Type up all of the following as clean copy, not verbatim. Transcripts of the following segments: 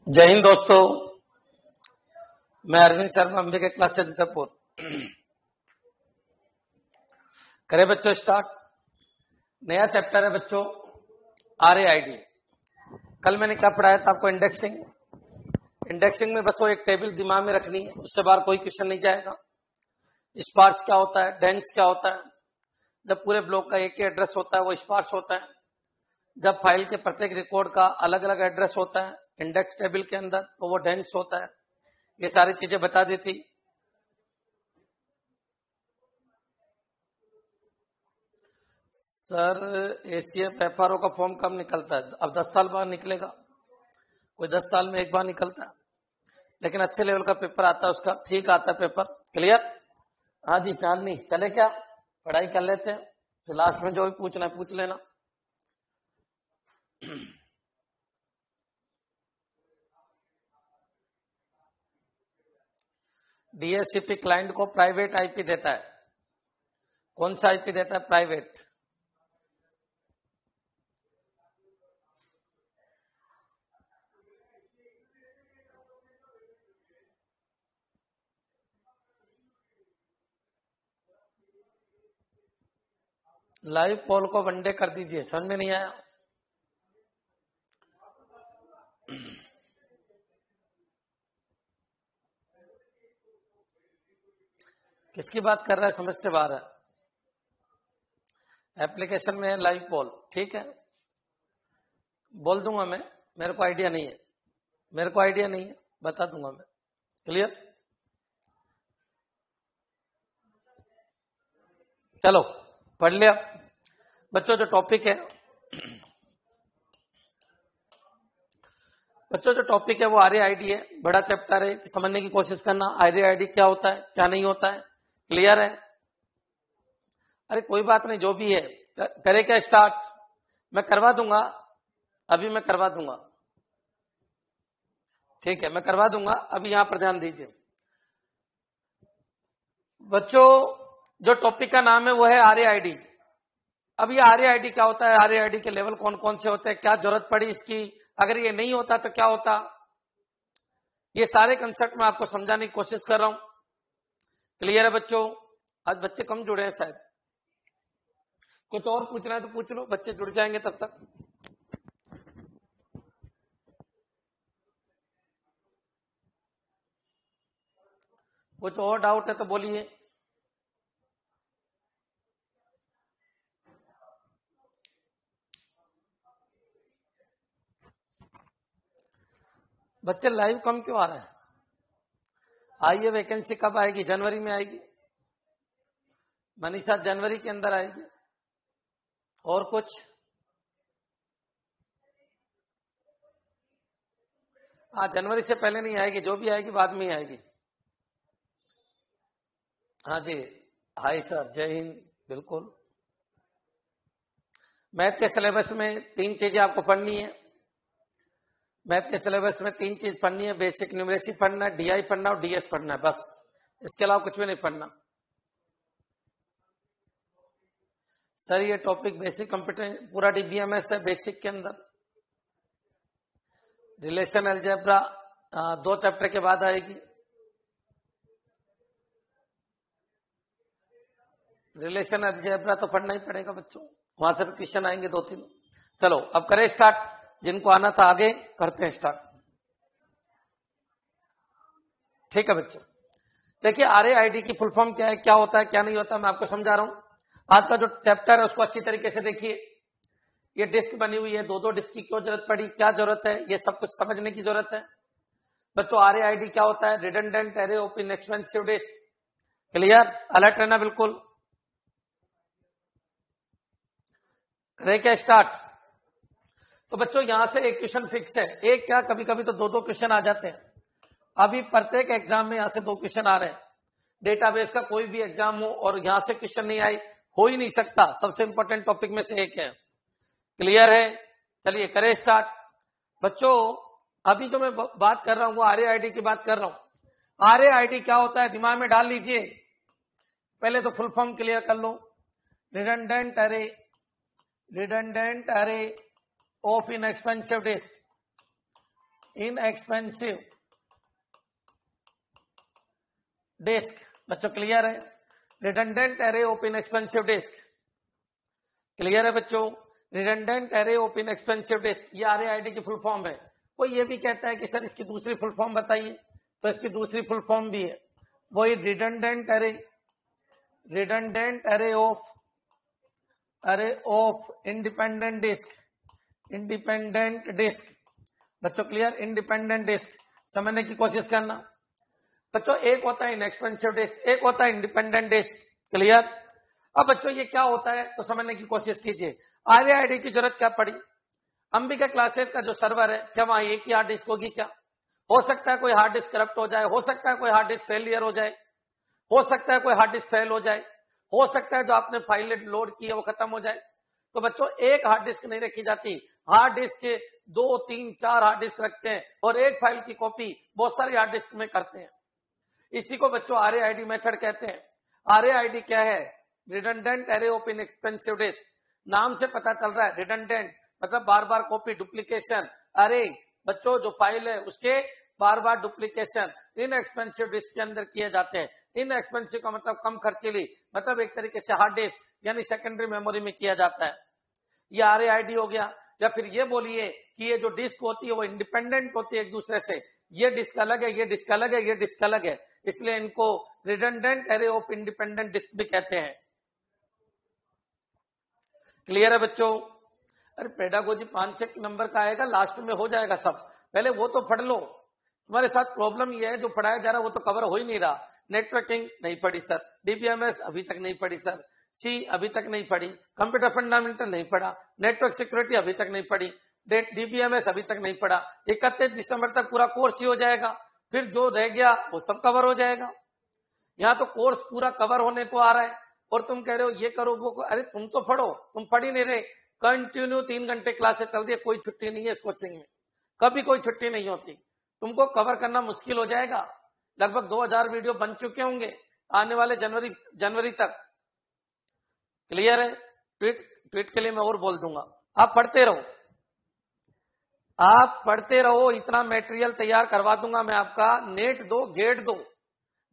जय हिंद दोस्तों, मैं अरविंद शर्मा, अंबिका क्लास से जूतापुर। करें बच्चों स्टार्ट। नया चैप्टर है बच्चों RAID। कल मैंने क्या पढ़ाया था आपको? इंडेक्सिंग में बस वो एक टेबल दिमाग में रखनी है, उससे बाहर कोई क्वेश्चन नहीं जाएगा। स्पार्स क्या होता है, डेंस क्या होता है। जब पूरे ब्लॉक का एक ही एड्रेस होता है वो स्पार्स होता है। जब फाइल के प्रत्येक रिकॉर्ड का अलग अलग एड्रेस होता है इंडेक्स टेबल के अंदर तो वो डेंस होता है। ये सारी चीजें बता देती। सर ACF FRO का फॉर्म कब निकलता है? अब 10 साल बाद निकलेगा। कोई 10 साल में एक बार निकलता है, लेकिन अच्छे लेवल का पेपर आता है उसका, ठीक आता है पेपर। क्लियर? हाँ जी, चांदनी चले क्या? पढ़ाई कर लेते हैं, फिर लास्ट में जो भी पूछना है पूछ लेना। DHCP क्लाइंट को प्राइवेट IP देता है। कौन सा IP देता है? प्राइवेट। लाइव पोल को वनडे कर दीजिए। समझ में नहीं आया? किसकी बात कर रहा है? समझ से बाहर है। एप्लीकेशन में है लाइव पोल, ठीक है, बोल दूंगा मैं। मेरे को आइडिया नहीं है, बता दूंगा मैं। क्लियर? चलो पढ़ लिया बच्चों। जो टॉपिक है वो RAID है। बड़ा चैप्टर है, समझने की कोशिश करना। RAID क्या होता है, क्या नहीं होता है। क्लियर है? अरे कोई बात नहीं, जो भी है करे क्या स्टार्ट। मैं करवा दूंगा, अभी मैं करवा दूंगा, ठीक है, मैं करवा दूंगा। अभी यहां पर ध्यान दीजिए बच्चों। जो टॉपिक का नाम है वो है RAID। अब ये RAID क्या होता है, RAID के लेवल कौन कौन से होते हैं, क्या जरूरत पड़ी इसकी, अगर ये नहीं होता तो क्या होता, ये सारे कंसेप्ट मैं आपको समझाने की कोशिश कर रहा हूं। क्लियर है बच्चों? आज बच्चे कम जुड़े हैं शायद, कुछ और पूछना है तो पूछ लो, बच्चे जुड़ जाएंगे तब तक। कुछ और डाउट है तो बोलिए। बच्चे लाइव कम क्यों आ रहे हैं? आइए, वैकेंसी कब आएगी? जनवरी में आएगी मनीषा, जनवरी के अंदर आएगी। और कुछ? हाँ, जनवरी से पहले नहीं आएगी, जो भी आएगी बाद में ही आएगी। हाँ जी, हाय सर, जय हिंद। बिल्कुल, मैथ के सिलेबस में 3 चीजें आपको पढ़नी है। मैथ के सिलेबस में 3 चीज पढ़नी है। बेसिक न्यूमरेसी पढ़ना है, DI पढ़ना और DS पढ़ना है, बस। इसके अलावा कुछ भी नहीं पढ़ना। सर ये टॉपिक बेसिक कंप्यूटर पूरा DBMS है। बेसिक के अंदर रिलेशन अलजेब्रा 2 चैप्टर के बाद आएगी। रिलेशन अलजेब्रा तो पढ़ना ही पड़ेगा बच्चों, वहां से क्वेश्चन आएंगे 2-3। चलो अब करें स्टार्ट। जिनको आना था आगे करते हैं स्टार्ट, ठीक है बच्चों। देखिए RAID की फुल फॉर्म क्या है, क्या होता है, क्या नहीं होता, मैं आपको समझा रहा हूं। आज का जो चैप्टर है उसको अच्छी तरीके से देखिए। ये डिस्क बनी हुई है, 2-2 डिस्क की क्यों जरूरत पड़ी, क्या जरूरत है, ये सब कुछ समझने की जरूरत है बच्चों। RAID क्या होता है? Redundant array of inexpensive disk. Clear? Alert रहना बिल्कुल। करें क्या स्टार्ट? तो बच्चों यहां से एक क्वेश्चन फिक्स है, एक क्या कभी कभी तो 2-2 क्वेश्चन आ जाते हैं। अभी प्रत्येक एग्जाम में यहां से 2 क्वेश्चन आ रहे हैं। डेटाबेस का कोई भी एग्जाम हो और यहां से क्वेश्चन नहीं आए, हो ही नहीं सकता। सबसे इंपॉर्टेंट टॉपिक में से एक है। क्लियर है? चलिए करें स्टार्ट बच्चों। अभी जो मैं बात कर रहा हूं वो RAID की बात कर रहा हूं। RAID क्या होता है दिमाग में डाल लीजिए। पहले तो फुल फॉर्म क्लियर कर लो। Redundant array of inexpensive disk. Inexpensive disk बच्चों क्लियर है। Redundant array of inexpensive disk clear है बच्चों। Redundant array of inexpensive disk ये RAID की फुल फॉर्म है। कोई ये भी कहता है कि सर इसकी दूसरी फुल फॉर्म बताइए, तो इसकी दूसरी फुल फॉर्म भी है, वही redundant array of independent disk. बच्चों क्लियर। इंडिपेंडेंट डिस्क समझने की कोशिश करना बच्चों। एक होता है इनएक्सपेंसिव डिस्क, एक होता है इंडिपेंडेंट डिस्क। क्लियर। अब बच्चों ये क्या होता है तो समझने की कोशिश कीजिए। RAID की जरूरत क्या पड़ी। अंबिका क्लासेस का जो सर्वर है, क्या वहां एक ही हार्ड डिस्क होगी क्या? हो सकता है कोई हार्ड डिस्क करप्ट हो जाए, हो सकता है कोई हार्ड डिस्क फेलियर हो जाए, हो सकता है कोई हार्ड डिस्क फेल हो जाए, हो सकता है जो आपने फाइल लोड की है वो खत्म हो जाए। तो बच्चों एक हार्ड डिस्क नहीं रखी जाती, हार्ड डिस्क के 2, 3, 4 हार्ड डिस्क रखते हैं और एक फाइल की कॉपी बहुत सारी हार्ड डिस्क में करते हैं। इसी को बच्चों RAID मेथड कहते हैं। RAID क्या है? Redundant array of inexpensive disk. नाम से पता चल रहा है रिडंडेंट मतलब बार बार कॉपी डुप्लीकेशन। अरे बच्चों जो फाइल है उसके बार बार डुप्लीकेशन इनएक्सपेंसिव डिस्क के अंदर किए जाते हैं। इनएक्सपेंसिव का मतलब कम खर्चीली, मतलब एक तरीके से हार्ड डिस्क यानी सेकेंडरी मेमोरी में किया जाता है। ये RAID हो गया। या फिर ये बोलिए कि ये जो डिस्क होती है वो इंडिपेंडेंट होती है एक दूसरे से। ये डिस्क अलग है, ये डिस्क अलग है, ये डिस्क अलग है, इसलिए इनको redundant array of independent disk भी कहते हैं। क्लियर है बच्चों। अरे पेडागोजी 5-6 नंबर का आएगा, लास्ट में हो जाएगा सब, पहले वो तो पढ़ लो। तुम्हारे साथ प्रॉब्लम ये है जो पढ़ाया जा रहा है वो तो कवर हो ही नहीं रहा। नेटवर्किंग नहीं पढ़ी सर, DBMS अभी तक नहीं पढ़ी सर, C अभी तक नहीं पढ़ी, कंप्यूटर फंडामेंटल नहीं पढ़ा, नेटवर्क सिक्योरिटी अभी तक नहीं पढ़ी, DBMS अभी तक नहीं पढ़ा। 31 दिसंबर तक पूरा कोर्स ही हो जाएगा, फिर जो रह गया वो सब कवर हो जाएगा। यहाँ तो कोर्स पूरा कवर होने को आ रहा है और तुम कह रहे हो ये करो वो अरे तुम तो पढ़ो, तुम पढ़ ही नहीं रहे। कंटिन्यू 3 घंटे क्लासेस चल रही है, कोई छुट्टी नहीं है इस कोचिंग में, कभी कोई छुट्टी नहीं होती। तुमको कवर करना मुश्किल हो जाएगा। लगभग 2000 वीडियो बन चुके होंगे आने वाले जनवरी तक। क्लियर है। ट्वीट के लिए मैं और बोल दूंगा। आप पढ़ते रहो, आप पढ़ते रहो, इतना मटेरियल तैयार करवा दूंगा मैं आपका। नेट दो, गेट दो,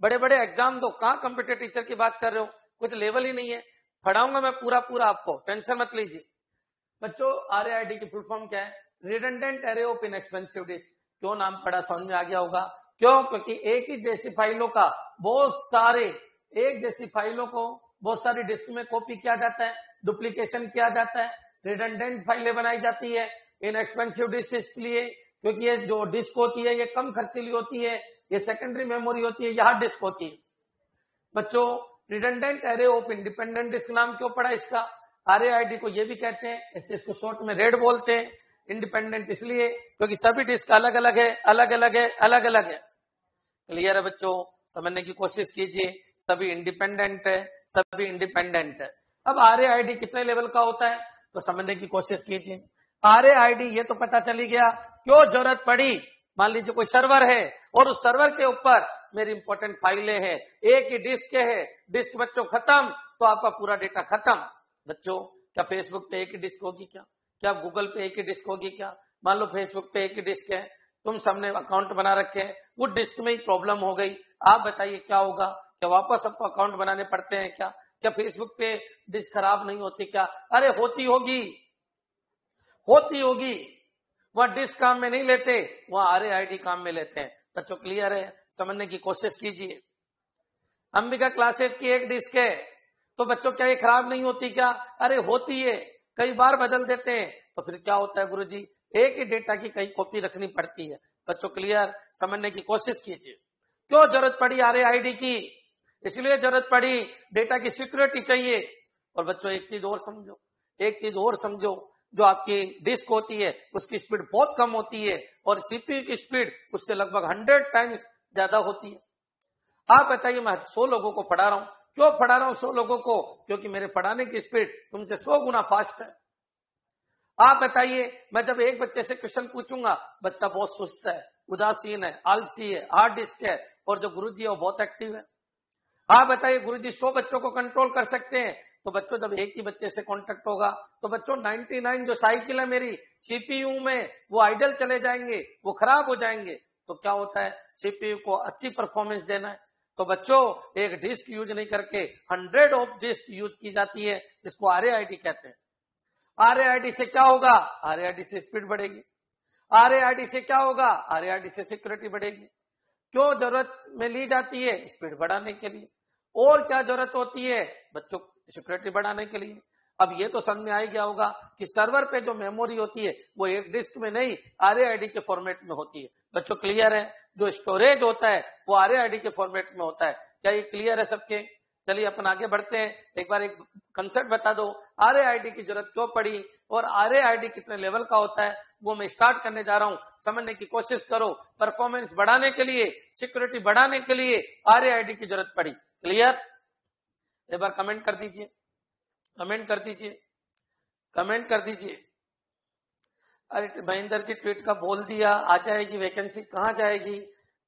बड़े बड़े एग्जाम दो। कहां कंप्यूटर टीचर की बात कर रहे हो, कुछ लेवल ही नहीं है। पढ़ाऊंगा मैं पूरा आपको, टेंशन मत लीजिए। बच्चों RAID की फुल फॉर्म क्या है? Redundant array of inexpensive disk. क्यों नाम पढ़ा समझ में आ गया होगा। क्यों? क्योंकि एक ही जैसी फाइलों का एक जैसी फाइलों को बहुत सारी डिस्क में कॉपी किया जाता है, डुप्लीकेशन किया जाता है, रिडंडेंट फाइलें बनाई जाती है इनएक्सपेंसिव डिस्क इसलिए क्योंकि ये जो डिस्क होती है ये कम खर्चीली होती है, ये सेकेंडरी मेमोरी होती है, यह हार्ड डिस्क होती है। बच्चों redundant array of independent disk नाम क्यों पड़ा इसका? RAID को ये भी कहते हैं, ऐसे इसको शॉर्ट में रेड बोलते हैं। इंडिपेंडेंट इसलिए क्योंकि सभी डिस्क अलग अलग है, अलग अलग है, अलग अलग है। क्लियर है बच्चों, समझने की कोशिश कीजिए। सभी इंडिपेंडेंट है, सभी इंडिपेंडेंट है। अब RAID कितने लेवल का होता है तो समझने की कोशिश कीजिए। RAID ये तो पता चली गया क्यों जरूरत पड़ी। मान लीजिए कोई सर्वर है और उस सर्वर के ऊपर मेरी इंपॉर्टेंट फाइलें हैं, एक ही डिस्क है, डिस्क बच्चों खत्म तो आपका पूरा डेटा खत्म। बच्चों क्या फेसबुक पे एक ही डिस्क होगी क्या गूगल पे एक ही डिस्क होगी क्या? मान लो फेसबुक पे एक ही डिस्क है, तुम सबने अकाउंट बना रखे हैं, वो डिस्क में ही प्रॉब्लम हो गई, आप बताइए क्या होगा? क्या वापस सबको अकाउंट बनाने पड़ते हैं क्या फेसबुक पे डिस्क खराब नहीं होती क्या? अरे होती होगी। वह डिस्क काम में नहीं लेते, वह RAID काम में लेते हैं। बच्चों क्लियर है, समझने की कोशिश कीजिए। अंबिका क्लासेस की एक डिस्क है तो बच्चों क्या ये खराब नहीं होती क्या? अरे होती है, कई बार बदल देते हैं। तो फिर क्या होता है गुरुजी? एक ही डेटा की कई कॉपी रखनी पड़ती है। बच्चों क्लियर, समझने की कोशिश कीजिए। क्यों जरूरत पड़ी RAID की? इसलिए जरूरत पड़ी डेटा की सिक्योरिटी चाहिए। और बच्चों एक चीज और समझो, जो आपकी डिस्क होती है उसकी स्पीड बहुत कम होती है और CPU की स्पीड उससे लगभग 100 टाइम्स ज्यादा होती है। आप बताइए, मैं 100 लोगों को पढ़ा रहा हूं, क्यों पढ़ा रहा हूं 100 लोगों को? क्योंकि मेरे पढ़ाने की स्पीड तुमसे 100 गुना फास्ट है। आप बताइए, मैं जब एक बच्चे से क्वेश्चन पूछूंगा, बच्चा बहुत सुस्त है, उदासीन है, आलसी है, हार्ड डिस्क है, और जो गुरुजी है वो बहुत एक्टिव है। हाँ बताइए गुरुजी 100 बच्चों को कंट्रोल कर सकते हैं, तो बच्चों जब एक ही बच्चे से कांटेक्ट होगा तो बच्चों 99 जो साइकिल है मेरी सीपीयू में वो आइडल चले जाएंगे, वो खराब हो जाएंगे। तो क्या होता है, सीपीयू को अच्छी परफॉर्मेंस देना है तो बच्चों एक डिस्क यूज नहीं करके 100 ऑफ डिस्क यूज की जाती है, इसको RAID कहते हैं। RAID से क्या होगा, RAID से स्पीड बढ़ेगी। RAID से क्या होगा, RAID से सिक्योरिटी बढ़ेगी। क्यों जरूरत में ली जाती है, स्पीड बढ़ाने के लिए। और क्या जरूरत होती है बच्चों, सिक्योरिटी बढ़ाने के लिए। अब ये तो समझ में आ गया होगा कि सर्वर पे जो मेमोरी होती है वो एक डिस्क में नहीं RAID के फॉर्मेट में होती है। बच्चों क्लियर है, जो स्टोरेज होता है वो RAID के फॉर्मेट में होता है। क्या ये क्लियर है सबके? चलिए अपन आगे बढ़ते हैं। एक बार एक कंसेप्ट बता दो, RAID की जरूरत क्यों पड़ी और RAID कितने लेवल का होता है वो मैं स्टार्ट करने जा रहा हूं, समझने की कोशिश करो। परफॉर्मेंस बढ़ाने के लिए, सिक्योरिटी बढ़ाने के लिए RAID की जरूरत पड़ी। क्लियर? एक बार कमेंट कर दीजिए, कमेंट कर दीजिए, कमेंट कर दीजिए। अरे महेंद्र जी ट्वीट का बोल दिया, आ जाएगी वैकेंसी, कहां जाएगी?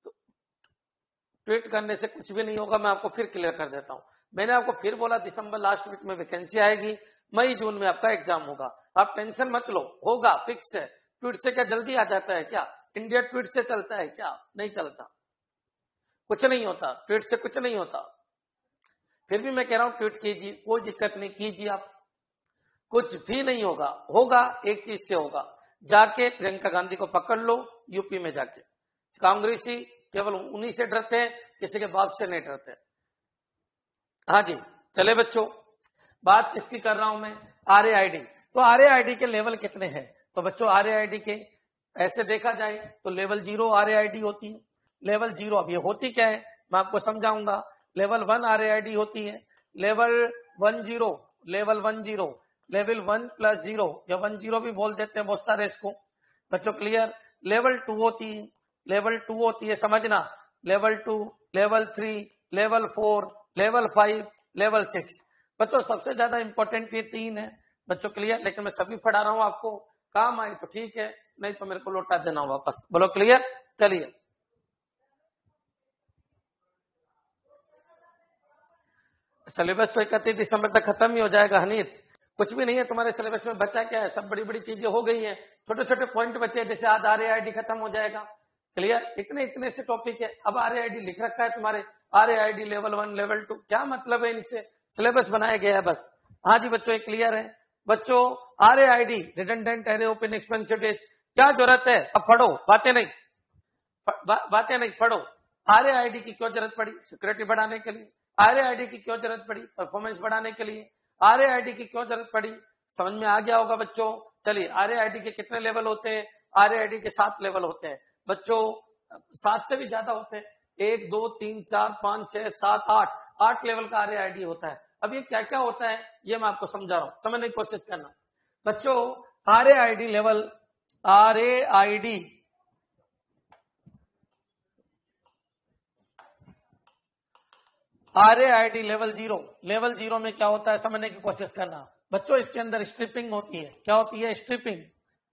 तो ट्वीट करने से कुछ भी नहीं होगा, मैं आपको फिर क्लियर कर देता हूं। मैंने आपको फिर बोला दिसंबर लास्ट वीक में वैकेंसी आएगी, मई जून में आपका एग्जाम होगा। आप टेंशन मत लो, होगा, फिक्स है। ट्वीट से क्या जल्दी आ जाता है क्या? इंडिया ट्वीट से चलता है क्या? नहीं चलता, कुछ नहीं होता, ट्वीट से कुछ नहीं होता। फिर भी मैं कह रहा हूं ट्वीट कीजिए, कोई दिक्कत नहीं, कीजिए आप, कुछ भी नहीं होगा। होगा एक चीज से होगा, जाके प्रियंका गांधी को पकड़ लो यूपी में जाके। कांग्रेसी केवल उन्हीं से डरते हैं, किसी के बाप से नहीं डरते। हाँ जी चले बच्चों, बात किसकी कर रहा हूं मैं, RAID। तो RAID के लेवल कितने हैं? तो बच्चों RAID के ऐसे देखा जाए तो लेवल 0 RAID होती है। लेवल 0 अब ये होती क्या है मैं आपको समझाऊंगा। लेवल 1 RAID होती है, लेवल 10, लेवल 10, लेवल 1+0 या 10 भी बोल देते हैं बहुत सारे इसको। बच्चों क्लियर? लेवल 2 होती है, लेवल 2 होती है समझना, level 2, level 3, level 4, level 5, level 6। बच्चों सबसे ज्यादा इंपॉर्टेंट ये 3 है बच्चों क्लियर। लेकिन मैं सभी पढ़ा रहा हूं आपको, काम आए तो ठीक है, नहीं तो मेरे को लौटा देना वापस। बोलो क्लियर? चलिए सिलेबस तो 31 दिसंबर तक खत्म ही हो जाएगा हनीत, कुछ भी नहीं है तुम्हारे सिलेबस में। बचा क्या है, सब बड़ी बड़ी चीजें हो गई हैं, छोटे छोटे पॉइंट बचे हैं। जैसे आज RAID खत्म हो जाएगा। क्लियर? इतने इतने से टॉपिक है। अब RAID लिख रखा है तुम्हारे, RAID लेवल 1, लेवल 2, क्या मतलब है इनसे? सिलेबस बनाया गया है बस। हाँ जी बच्चों क्लियर है? बच्चों RAID redundant array open expensive disk, क्या जरूरत है? अब पढ़ो, बातें नहीं, बातें नहीं, पढ़ो। RAID की क्यों जरूरत पड़ी? सिक्योरिटी बढ़ाने के लिए। RAID की क्यों जरूरत पड़ी? परफॉर्मेंस बढ़ाने के लिए। RAID की क्यों जरूरत पड़ी? समझ में आ गया होगा बच्चों। चलिए RAID के कितने लेवल होते हैं? RAID के 7 लेवल होते हैं बच्चों, 7 से भी ज्यादा होते हैं। 1, 2, 3, 4, 5, 6, 7, 8 लेवल का RAID होता है। अब ये क्या क्या होता है ये मैं आपको समझा रहा हूं, समझने की कोशिश करना बच्चों। RAID level, RAID level 0, level 0 में क्या होता है समझने की कोशिश करना बच्चों। इसके अंदर स्ट्रिपिंग होती है। क्या होती है? स्ट्रिपिंग,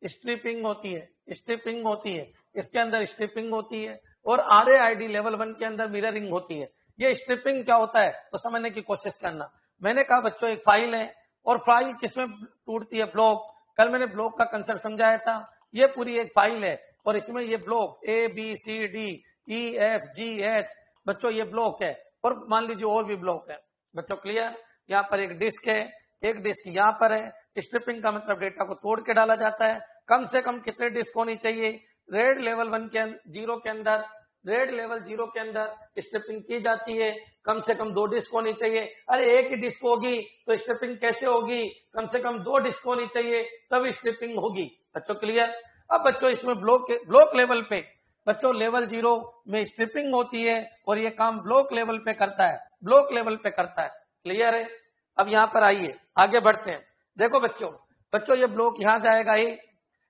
स्ट्रिपिंग होती है, स्ट्रिपिंग होती है। इसके अंदर स्ट्रिपिंग होती है। और RAID लेवल 1 के अंदर मिररिंग होती है। ये स्ट्रिपिंग क्या होता है तो समझने की कोशिश करना। मैंने कहा बच्चों एक फाइल है, और फाइल किसमें टूटती है? ब्लॉक। कल मैंने ब्लॉक का कंसेप्ट समझाया था। ये पूरी एक फाइल है और इसमें ये ब्लॉक ABCDEFGH बच्चों ये ब्लॉक है, और मान लीजिए और भी ब्लॉक है बच्चों। क्लियर? यहाँ पर एक डिस्क है, एक डिस्क यहाँ पर है। स्ट्रिपिंग का मतलब डेटा को तोड़ के डाला जाता है। कम से कम कितने डिस्क होनी चाहिए? रेड लेवल 1 के 0 के अंदर, रेड लेवल 0 के अंदर स्ट्रिपिंग की जाती है। कम से कम 2 डिस्क होनी चाहिए। अरे एक ही डिस्क होगी तो स्ट्रिपिंग कैसे होगी? कम से कम 2 डिस्क होनी चाहिए तब स्ट्रिपिंग होगी बच्चों। क्लियर? अब बच्चों इसमें ब्लॉक लेवल पे बच्चों लेवल 0 में स्ट्रिपिंग होती है, और ये काम ब्लॉक लेवल पे करता है, ब्लॉक लेवल पे करता है। क्लियर है? अब यहां पर आइए आगे बढ़ते हैं। देखो बच्चों ये ब्लॉक यहां जाएगा। ये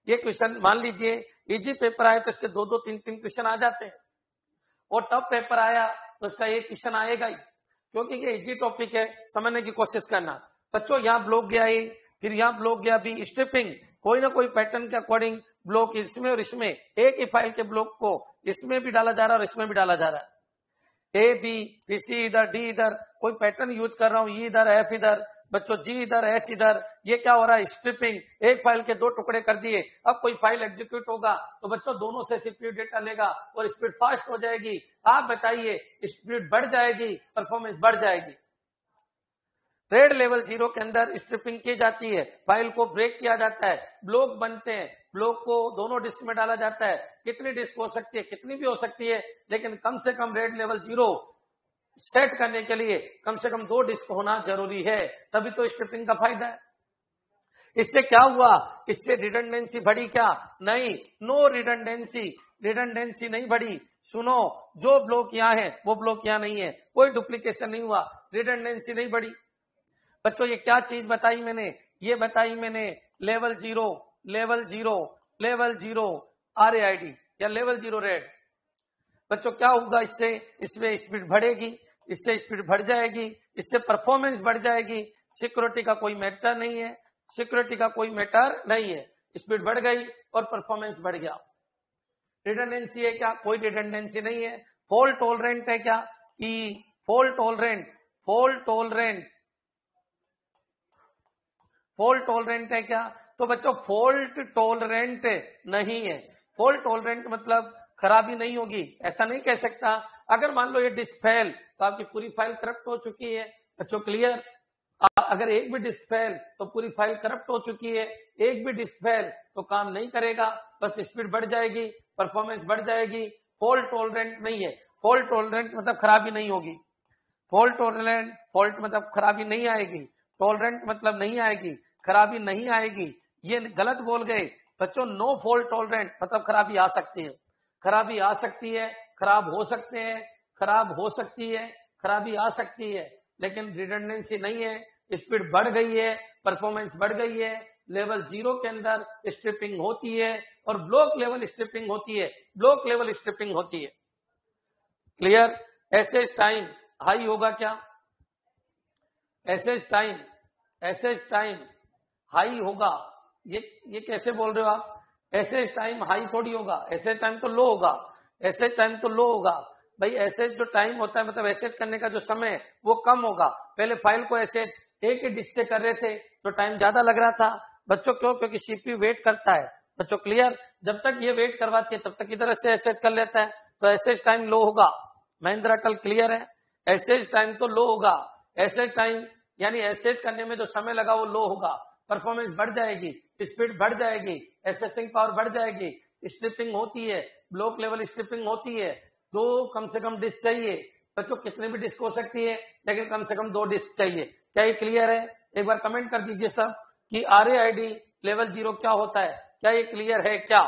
क्वेश्चन मान लीजिए इजी पेपर आए तो इसके 2-2, 3-3 क्वेश्चन आ जाते हैं, और टफ पेपर आया तो इसका एक क्वेश्चन आएगा ही, क्योंकि ये इजी टॉपिक है। समझने की कोशिश करना बच्चों। यहाँ ब्लॉक गया है, फिर यहाँ ब्लॉक गया भी, स्ट्रिपिंग कोई ना कोई पैटर्न के अकॉर्डिंग ब्लॉक इसमें और इसमें, एक ही फाइल के ब्लॉक को इसमें भी डाला जा रहा है और इसमें भी डाला जा रहा है। ए बी, फिर सी इधर, डी इधर, कोई पैटर्न यूज कर रहा हूं, ई इधर, एफ इधर, बच्चों जी इधर, एच इधर, ये क्या हो रहा है, स्ट्रिपिंग। एक फाइल के दो टुकड़े कर दिए, अब कोई फाइल एग्जीक्यूट होगा तो बच्चों दोनों से सीपीयू डेटा लेगा और स्पीड फास्ट हो जाएगी। आप बताइए स्पीड बढ़ जाएगी, परफॉर्मेंस बढ़ जाएगी। रेड लेवल 0 के अंदर स्ट्रिपिंग की जाती है, फाइल को ब्रेक किया जाता है, ब्लॉक बनते हैं, ब्लॉक को दोनों डिस्क में डाला जाता है। कितनी डिस्क हो सकती है, कितनी भी हो सकती है, लेकिन कम से कम रेड लेवल 0 सेट करने के लिए कम से कम 2 डिस्क होना जरूरी है, तभी तो स्ट्रिपिंग का फायदा है। इससे क्या हुआ, इससे रिडंडेंसी बढ़ी क्या? नहीं, नो रिडंडेंसी, रिडंडेंसी नहीं बढ़ी। सुनो, जो ब्लॉक यहां है वो ब्लॉक यहां नहीं है, कोई डुप्लीकेशन नहीं हुआ, रिडंडेंसी नहीं बढ़ी। बच्चों ये क्या चीज बताई मैंने, ये बताई मैंने लेवल 0, लेवल 0, लेवल 0 RAID या लेवल 0 रेड। बच्चों क्या होगा इससे, इसमें स्पीड बढ़ेगी, इससे स्पीड बढ़ जाएगी, इससे परफॉर्मेंस बढ़ जाएगी। सिक्योरिटी का कोई मैटर नहीं है, सिक्योरिटी का कोई मैटर नहीं है, स्पीड बढ़ गई और परफॉर्मेंस बढ़ गया। रिडंडेंसी है क्या? कोई रिडंडेंसी नहीं है। फॉल्ट टॉलरेंट है क्या? कि fault tolerant, fault tolerant, fault tolerant है क्या? तो बच्चों फॉल्ट टॉलरेंट नहीं है। फॉल्ट टॉलरेंट मतलब खराबी नहीं होगी, ऐसा नहीं कह सकता। अगर मान लो ये डिस्क फेल तो आपकी पूरी फाइल करप्ट हो चुकी है। बच्चों क्लियर? अगर एक भी डिस्क फेल तो पूरी फाइल करप्ट हो चुकी है, एक भी डिस्क फेल तो काम नहीं करेगा, बस स्पीड बढ़ जाएगी, परफॉर्मेंस बढ़ जाएगी। फॉल्ट टॉलरेंट नहीं है। फॉल्ट टॉलरेंट मतलब खराबी नहीं होगी, फॉल्ट टॉलरेंट, फॉल्ट मतलब खराबी नहीं आएगी, टॉलरेंट मतलब नहीं आएगी, खराबी नहीं आएगी, ये गलत बोल गए बच्चों। नो फॉल्ट टॉलरेंट मतलब खराबी आ सकती है, खराबी आ सकती है, खराब हो सकते हैं, खराब हो सकती है, खराबी आ सकती है, लेकिन रिडंडेंसी नहीं है। स्पीड बढ़ गई है, परफॉर्मेंस बढ़ गई है। लेवल 0 के अंदर स्ट्रिपिंग होती है और ब्लॉक लेवल स्ट्रिपिंग होती है, ब्लॉक लेवल स्ट्रिपिंग होती है। क्लियर? एसएच टाइम हाई होगा क्या? SH time, SH time high होगा, ये कैसे बोल रहे हो आप? एसएच टाइम हाई थोड़ी होगा, एसएच टाइम तो लो होगा, एसएच टाइम तो लो होगा भाई। एसएच जो टाइम होता है मतलब एसएच करने का जो समय है वो कम होगा। पहले फाइल को एसएच एक ही डिस्क से कर रहे थे तो टाइम ज्यादा लग रहा था बच्चों। क्यों? क्योंकि सीपीयू वेट करता है बच्चों। क्लियर? जब तक ये वेट करवाती है तब तक इधर से एसएच कर लेता है, तो एसएच टाइम लो होगा। महेंद्र अटल क्लियर है? एसएच टाइम तो लो होगा, एसएच टाइम यानी एसएच करने में जो समय लगा वो लो होगा, परफॉर्मेंस बढ़ जाएगी, स्पीड बढ़ जाएगी, एसेसिंग पावर बढ़ जाएगी, स्ट्रिपिंग होती है, ब्लॉक लेवल स्ट्रिपिंग होती है। 2 कम से कम डिस्क चाहिए बच्चों, कितने भी डिस्क हो सकती है लेकिन कम से कम 2 डिस्क चाहिए। क्या ये क्लियर है? एक बार कमेंट कर दीजिए सब कि RAID लेवल 0 क्या होता है, क्या ये क्लियर है क्या?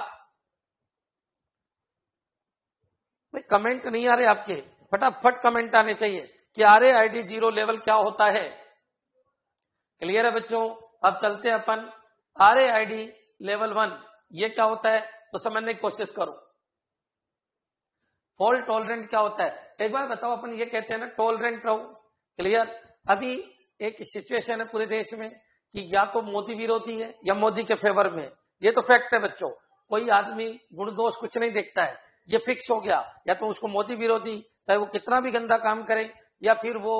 कमेंट नहीं आ रहे आपके, फटाफट कमेंट आने चाहिए कि RAID 0 लेवल क्या होता है। क्लियर है बच्चों? अब चलते हैं अपन RAID लेवल 1 ये क्या होता है तो समझने की कोशिश करो। फॉल्ट टॉलरेंट क्या होता है एक बार बताओ। अपन ये कहते हैं ना टॉलरेंट रहो। क्लियर? अभी एक सिचुएशन है पूरे देश में कि या तो मोदी विरोधी है या मोदी के फेवर में, ये तो फैक्ट है बच्चों। कोई आदमी गुण दोष कुछ नहीं देखता है, ये फिक्स हो गया। या तो उसको मोदी विरोधी, चाहे वो कितना भी गंदा काम करे, या फिर वो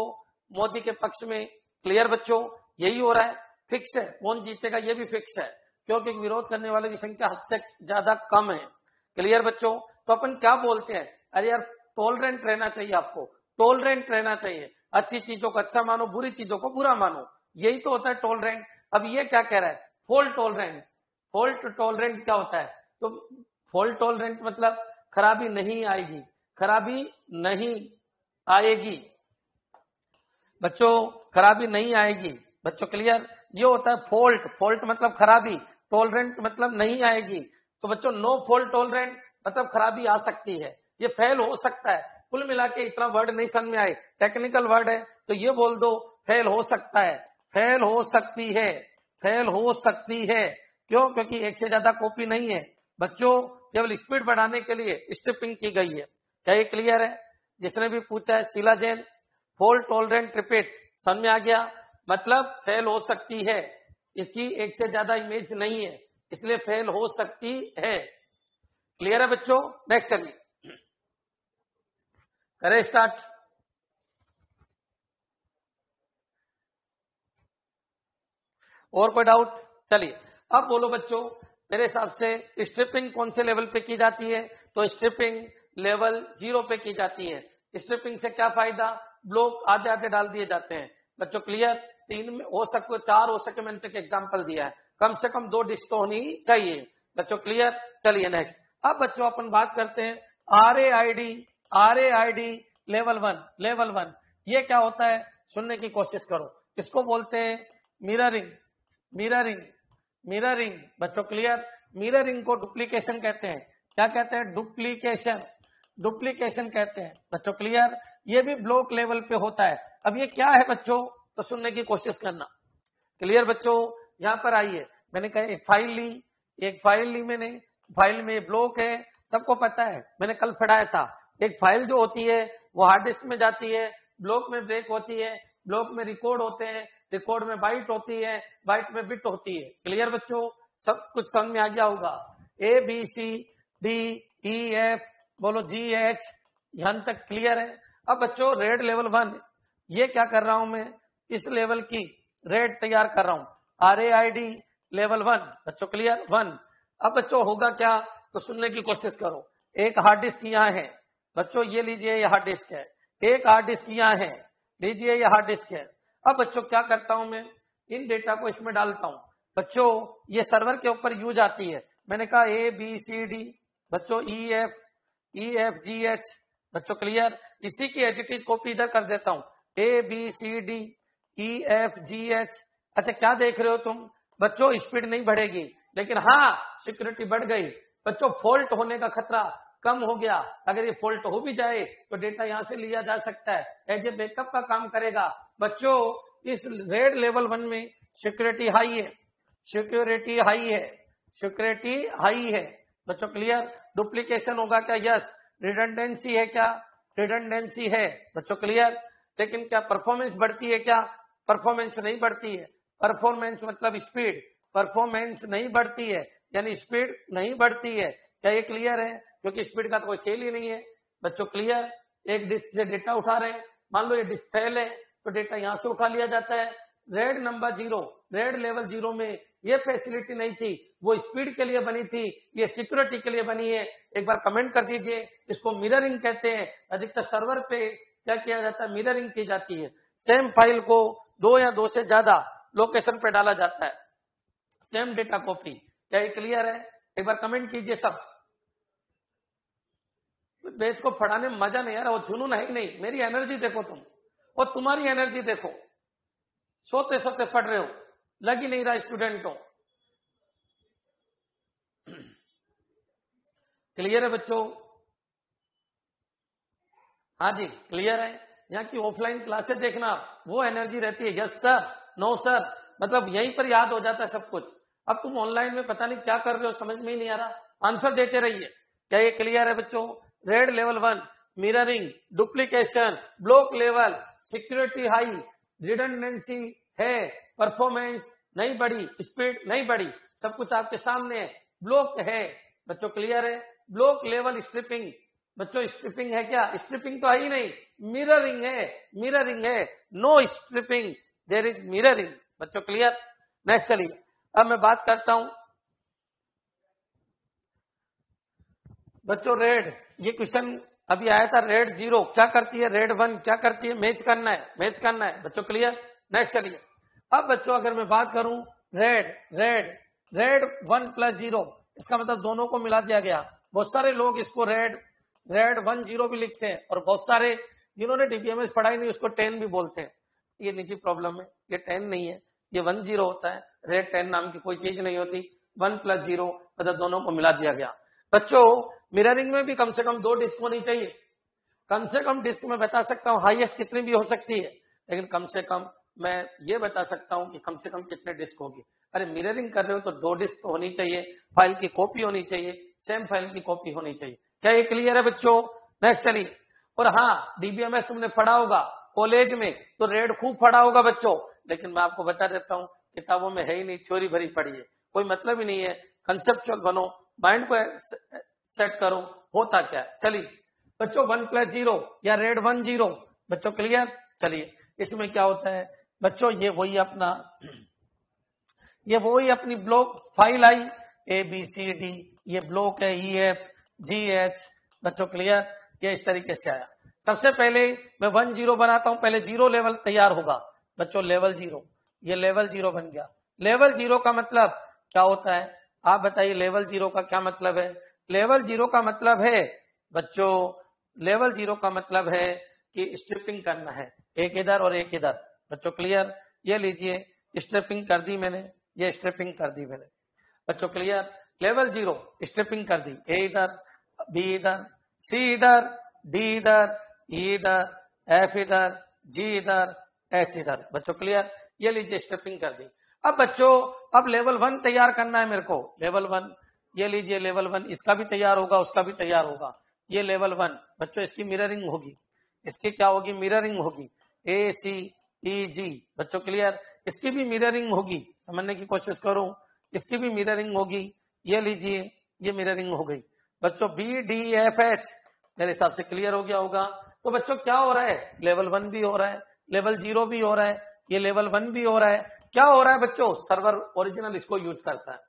मोदी के पक्ष में। क्लियर बच्चों? यही हो रहा है, फिक्स है। कौन जीतेगा ये भी फिक्स है, क्योंकि विरोध करने वालों की संख्या हद से ज्यादा कम है। क्लियर बच्चों? तो अपन क्या बोलते हैं, अरे यार टॉलरेंट रहना चाहिए, आपको टॉलरेंट रहना चाहिए। अच्छी चीजों को अच्छा मानो, बुरी चीजों को बुरा मानो, यही तो होता है टॉलरेंट। अब ये क्या कह रहा है, फॉल्ट टॉलरेंट। फॉल्ट टॉलरेंट क्या होता है? तो फॉल्ट टॉलरेंट मतलब खराबी नहीं आएगी, खराबी नहीं आएगी बच्चों, खराबी नहीं आएगी बच्चों। क्लियर? ये होता है फॉल्ट। फॉल्ट मतलब खराबी, टॉलरेंट मतलब नहीं आएगी। तो बच्चों नो फॉल्ट टॉलरेंट मतलब खराबी आ सकती है, ये फेल हो सकता है। कुल मिला के इतना वर्ड नहीं समझ में आए, टेक्निकल वर्ड है तो ये बोल दो फेल हो सकता है, फेल हो सकती है, फेल हो सकती है। क्यों? क्योंकि एक से ज्यादा कॉपी नहीं है बच्चों, केवल स्पीड बढ़ाने के लिए स्ट्रिपिंग की गई है। क्या ये क्लियर है? जिसने भी पूछा है, Sheela Jain, fault tolerant repeat समझ में आ गया? मतलब फेल हो सकती है, इसकी एक से ज्यादा इमेज नहीं है, इसलिए फेल हो सकती है। क्लियर है बच्चों? नेक्स्ट चलिए करें स्टार्ट। और कोई डाउट? चलिए अब बोलो बच्चों, मेरे हिसाब से स्ट्रिपिंग कौन से लेवल पे की जाती है? तो स्ट्रिपिंग लेवल 0 पे की जाती है। स्ट्रिपिंग से क्या फायदा? ब्लॉक आधे आधे डाल दिए जाते हैं। बच्चों क्लियर? 3 में हो सके, 4 हो सके, मैंने एक एग्जाम्पल दिया है। कम से कम 2 डिस्क तो होनी चाहिए। बच्चों क्लियर? चलिए नेक्स्ट। अब बच्चों अपन बात करते हैं RAID लेवल 1। ये क्या होता है सुनने की कोशिश करो। इसको बोलते हैं मिररिंग। बच्चों क्लियर? मिररिंग को डुप्लीकेशन कहते हैं। क्या कहते हैं? डुप्लीकेशन कहते हैं। बच्चों क्लियर? ये भी ब्लॉक लेवल पे होता है। अब ये क्या है बच्चों, तो सुनने की कोशिश करना। क्लियर बच्चों? यहां पर आइए, मैंने कहा एक फाइल ली मैंने, फाइल में ब्लॉक है, सबको पता है, मैंने कल पढ़ाया था। एक फाइल जो होती है वो हार्ड डिस्क में जाती है, ब्लॉक में ब्रेक होती है, ब्लॉक में रिकॉर्ड होते हैं, रिकॉर्ड में बाइट होती है, बाइट में बिट होती है। क्लियर बच्चों? सब कुछ समझ में आ गया होगा। ABCDEF बोलो GH, यहां तक क्लियर है? अब बच्चों रेड लेवल 1, ये क्या कर रहा हूं मैं? इस लेवल की रेड तैयार कर रहा हूं, RAID लेवल 1। बच्चों क्लियर? 1। अब बच्चों होगा क्या, तो सुनने की कोशिश करो। एक हार्ड डिस्क यहाँ है बच्चों, ये लीजिए, ये हार्ड डिस्क है। एक हार्ड डिस्क यहाँ है, लीजिए, ये हार्ड डिस्क है। अब बच्चों क्या करता हूं मैं? इन डेटा को इसमें डालता हूं। बच्चों ये सर्वर के ऊपर यूज आती है। मैंने कहा ABCD, बच्चों EFGH। बच्चों क्लियर? इसी की एडिटेड कॉपी इधर कर देता हूं, ABCDEFGH। अच्छा क्या देख रहे हो तुम? बच्चों स्पीड नहीं बढ़ेगी, लेकिन हाँ सिक्योरिटी बढ़ गई। बच्चों फॉल्ट होने का खतरा कम हो गया। अगर ये फॉल्ट हो भी जाए तो डेटा यहां से लिया जा सकता है, एज ए बैकअप का काम करेगा। बच्चों इस रेड लेवल 1 में सिक्योरिटी हाई है। बच्चों क्लियर? डुप्लीकेशन होगा क्या? यस। रिडंडेंसी है क्या? रिडंडेंसी है। बच्चों क्लियर? लेकिन क्या परफॉर्मेंस बढ़ती है क्या? परफॉर्मेंस नहीं बढ़ती है। परफॉर्मेंस मतलब स्पीड, परफॉर्मेंस नहीं बढ़ती है, यानी स्पीड नहीं बढ़ती है। क्या ये क्लियर है? क्योंकि स्पीड का तो कोई खेल ही नहीं है। बच्चों क्लियर? एक डिस्क से डेटा उठा रहे हैं, मान लो ये डिस्क फेल है, तो डेटा यहां से उठा लिया जाता है। रेड लेवल 0 में ये फैसिलिटी नहीं थी, वो स्पीड के लिए बनी थी, ये सिक्योरिटी के लिए बनी है। एक बार कमेंट कर दीजिए, इसको मिररिंग कहते हैं। अधिकतर सर्वर पे क्या किया जाता है? मिररिंग की जाती है। सेम फाइल को 2 या 2 से ज्यादा लोकेशन पे डाला जाता है, सेम डेटा कॉपी। क्या ये क्लियर है? एक बार कमेंट कीजिए सब। बैच को पढ़ाने में मजा नहीं आ रहा, वो जुनून है ही नहीं। मेरी एनर्जी देखो तुम, और तुम्हारी एनर्जी देखो। सोते सोते पढ़ रहे हो, लग ही नहीं रहा स्टूडेंट हो। क्लियर है बच्चों? हाँ जी क्लियर है। यहाँ की ऑफलाइन क्लासेस देखना, वो एनर्जी रहती है, यस सर, नो सर, मतलब यहीं पर याद हो जाता है सब कुछ। अब तुम ऑनलाइन में पता नहीं क्या कर रहे हो, समझ में ही नहीं आ रहा। आंसर देते रहिए। क्या ये क्लियर है बच्चों? Red level 1 mirroring, duplication, block level, security high, redundancy है, परफॉर्मेंस नहीं बढ़ी, स्पीड नहीं बढ़ी, सब कुछ आपके सामने है। ब्लॉक है बच्चों, क्लियर है? Block level striping. बच्चों स्ट्रिपिंग है क्या? स्ट्रिपिंग तो है ही नहीं, मिररिंग है। No striping, there is mirroring. बच्चों क्लियर? नेक्स्ट चलिए, अब मैं बात करता हूं बच्चों रेड, ये क्वेश्चन अभी आया था। रेड 0 क्या करती है? रेड 1 क्या करती है? मैच करना है। बच्चों क्लियर? नेक्स्ट चलिए। अब बच्चों अगर मैं बात करूं रेड 1 + 0, इसका मतलब दोनों को मिला दिया गया। बहुत सारे लोग इसको रेड 1 0 भी लिखते हैं, और बहुत सारे जिन्होंने डीबीएमएस पढ़ाई नहीं उसको 10 भी बोलते हैं। ये निजी प्रॉब्लम है, ये 10 नहीं है, ये 1 0 होता है। रेड 10 नाम की कोई चीज नहीं होती। 1 + 0 मतलब दोनों को मिला दिया गया। बच्चों मिररिंग में भी कम से कम 2 डिस्क होनी चाहिए। कम से कम डिस्क में बता सकता हूं हाईएस्ट कितनी भी हो सकती है, लेकिन कम से कम मैं ये बता सकता हूं कि कम से कम कितने डिस्क होगी। अरे मिररिंग कर रहे हो तो 2 डिस्क तो होनी चाहिए, फाइल की कॉपी होनी चाहिए, सेम फाइल की कॉपी होनी चाहिए। क्या ये क्लियर है बच्चों? नेक्स्ट चलिए। और हाँ डीबीएमएस तुमने पढ़ा होगा कॉलेज में, तो रेड खूब पढ़ा होगा बच्चों, लेकिन मैं आपको बता देता हूं किताबों में है ही नहीं, थ्योरी भरी पड़ी है, कोई मतलब ही नहीं है। कंसेप्चुअल बनो, माइंड को सेट करो, होता क्या है। चलिए बच्चों 1 + 0 या रेड 1 0। बच्चों क्लियर? चलिए इसमें क्या होता है बच्चों, ये वही अपना ये वो ही अपनी ब्लॉक फाइल आई ABCD, ये ब्लॉक है EFGH। बच्चों क्लियर, ये इस तरीके से आया। सबसे पहले मैं 1 0 बनाता हूं, पहले 0 लेवल तैयार होगा बच्चों, लेवल 0, ये लेवल 0 बन गया। लेवल 0 का मतलब क्या होता है, आप बताइए लेवल 0 का क्या मतलब है। लेवल 0 का मतलब है बच्चों, लेवल 0 का मतलब है कि स्ट्रिपिंग करना है, एक इधर और एक इधर। बच्चों क्लियर, ये लीजिए स्ट्रिपिंग कर दी मैंने, ये स्ट्रिपिंग कर दी मैंने। बच्चों क्लियर, लेवल 0 स्ट्रिपिंग कर दी, A इधर, B इधर, C इधर, D इधर, E इधर, F इधर, G इधर, H इधर। बच्चों क्लियर, ये लीजिए स्ट्रिपिंग कर दी। अब बच्चों अब लेवल 1 तैयार करना है मेरे को, लेवल 1, ये लीजिए लेवल 1, इसका भी तैयार होगा उसका भी तैयार होगा, ये लेवल 1। बच्चों इसकी मिररिंग होगी, इसकी क्या होगी, मिररिंग होगी, ACEG। बच्चों क्लियर, इसकी भी मिररिंग होगी, समझने की कोशिश करो, इसकी भी मिररिंग होगी। ये लीजिए ये मिररिंग हो गई। बच्चों BDFH मेरे हिसाब से क्लियर हो गया होगा। तो बच्चों क्या हो रहा है, लेवल 1 भी हो रहा है, लेवल 0 भी हो रहा है, ये लेवल 1 भी हो रहा है। क्या हो रहा है बच्चों, सर्वर ओरिजिनल इसको यूज करता है।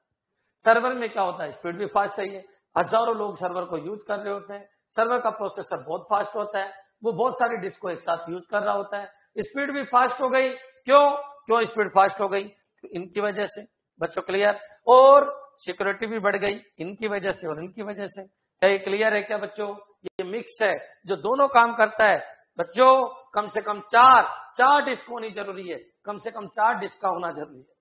सर्वर में क्या होता है, स्पीड भी फास्ट चाहिए, हजारों लोग सर्वर को यूज कर रहे होते हैं, सर्वर का प्रोसेसर बहुत फास्ट होता है, वो बहुत सारी डिस्क को एक साथ यूज कर रहा होता है, स्पीड भी फास्ट हो गई। क्यों स्पीड फास्ट हो गई, इनकी वजह से। बच्चों क्लियर, और सिक्योरिटी भी बढ़ गई इनकी वजह से और इनकी वजह से। क्या ये क्लियर है क्या बच्चों, ये मिक्स है जो दोनों काम करता है। बच्चों कम से कम चार डिस्क होनी जरूरी है, कम से कम 4 डिस्क का होना जरूरी है।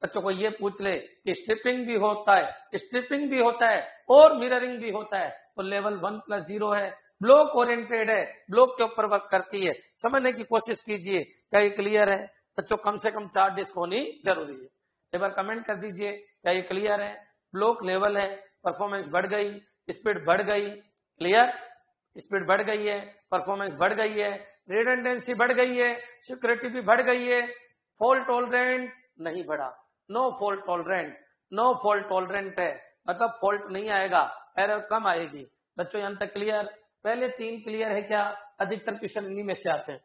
बच्चों को ये पूछ ले कि स्ट्रिपिंग भी होता है, स्ट्रिपिंग भी होता है और मिररिंग भी होता है, तो लेवल 1 + 0 है, ब्लॉक ओरिएंटेड है, ब्लॉक के ऊपर वर्क करती है। समझने की कोशिश कीजिए, क्या ये क्लियर है बच्चों, कम से कम 4 डिस्क होनी जरूरी है। एक बार कमेंट कर दीजिए क्या ये क्लियर है। ब्लॉक लेवल है, परफॉर्मेंस बढ़ गई, स्पीड बढ़ गई, क्लियर, स्पीड बढ़ गई है, परफॉर्मेंस बढ़ गई है, रिडंडेंसी बढ़ गई है, सिक्योरिटी भी बढ़ गई है, फॉल्ट टॉलरेंट नहीं बढ़ा, no fault tolerant, no fault tolerant है, मतलब फॉल्ट नहीं आएगा, एरर कम आएगी। बच्चों यहां तक क्लियर, पहले 3 क्लियर है क्या, अधिकतर क्वेश्चन इन्हीं में से आते हैं।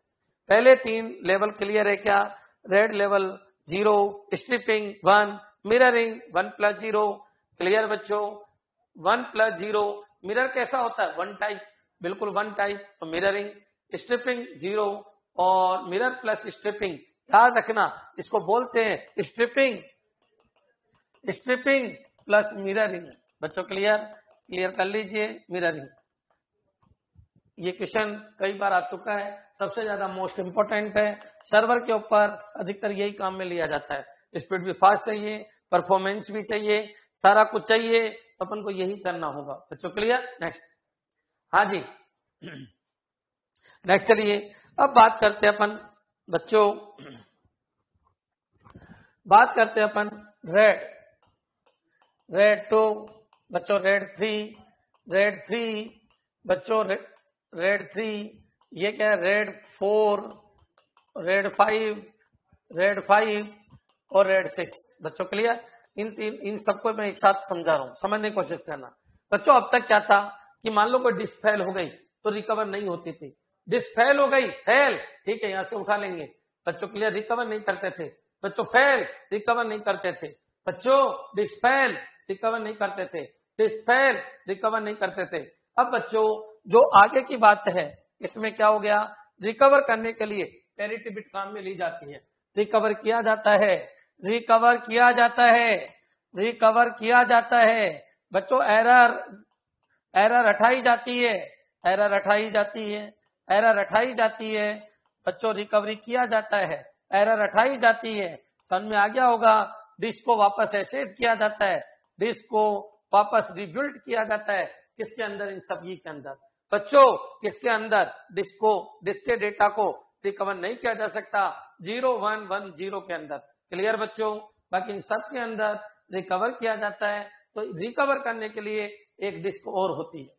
पहले 3 लेवल क्लियर है क्या, RAID level 0, striping 1, mirroring 1 + 0, clear बच्चों। 1 + 0 मिरर कैसा होता है, 1 टाइप, बिल्कुल 1 टाइप, तो मिररिंग, स्ट्रिपिंग 0 और मिरर प्लस स्ट्रिपिंग, याद रखना इसको बोलते हैं स्ट्रिपिंग, स्ट्रिपिंग प्लस मिररिंग। बच्चों क्लियर कर लीजिए, मिररिंग। ये क्वेश्चन कई बार आ चुका है, सबसे ज्यादा मोस्ट इंपोर्टेंट है, सर्वर के ऊपर अधिकतर यही काम में लिया जाता है। स्पीड भी फास्ट चाहिए, परफॉर्मेंस भी चाहिए, सारा कुछ चाहिए, तो अपन को यही करना होगा। बच्चों क्लियर, नेक्स्ट। हाँ जी नेक्स्ट चलिए, अब बात करते हैं अपन बच्चों, बात करते हैं अपन रेड 2 बच्चों, रेड 3 बच्चों, रेड 3, ये क्या है, रेड 4, रेड 5 और रेड 6। बच्चों क्लियर, इन सबको मैं एक साथ समझा रहा हूं, समझने की कोशिश करना। बच्चों अब तक क्या था कि मान लो कोई डिस्क फेल हो गई तो रिकवर नहीं होती थी, डिस्क फेल हो गई, फेल, ठीक है यहां से उठा लेंगे। बच्चों क्लियर, रिकवर नहीं करते थे। बच्चों फेल, रिकवर नहीं करते थे। बच्चों डिस्क फेल, रिकवर नहीं करते थे, डिस्क फेल, रिकवर नहीं करते थे। अब बच्चों जो आगे की बात है, इसमें क्या हो गया, रिकवर करने के लिए पैरिटी बिट काम में ली जाती है, रिकवर किया जाता है, रिकवर किया जाता है, रिकवर किया जाता है। बच्चों एरर हटाई जाती है, एरर हटाई जाती है, एरर हटाई जाती है। बच्चों रिकवरी किया जाता है, एरर हटाई जाती है, समझ में आ गया होगा। डिस्क को वापस एसेज किया जाता है, डिस्क को वापस रिबिल्ड किया जाता है, किसके अंदर, इन सभी के अंदर। बच्चों किसके अंदर, डिस्क के डेटा को रिकवर नहीं किया जा सकता 0110 के अंदर, क्लियर बच्चों। बाकी इन सब के अंदर रिकवर किया जाता है, तो रिकवर करने के लिए एक डिस्क और होती है।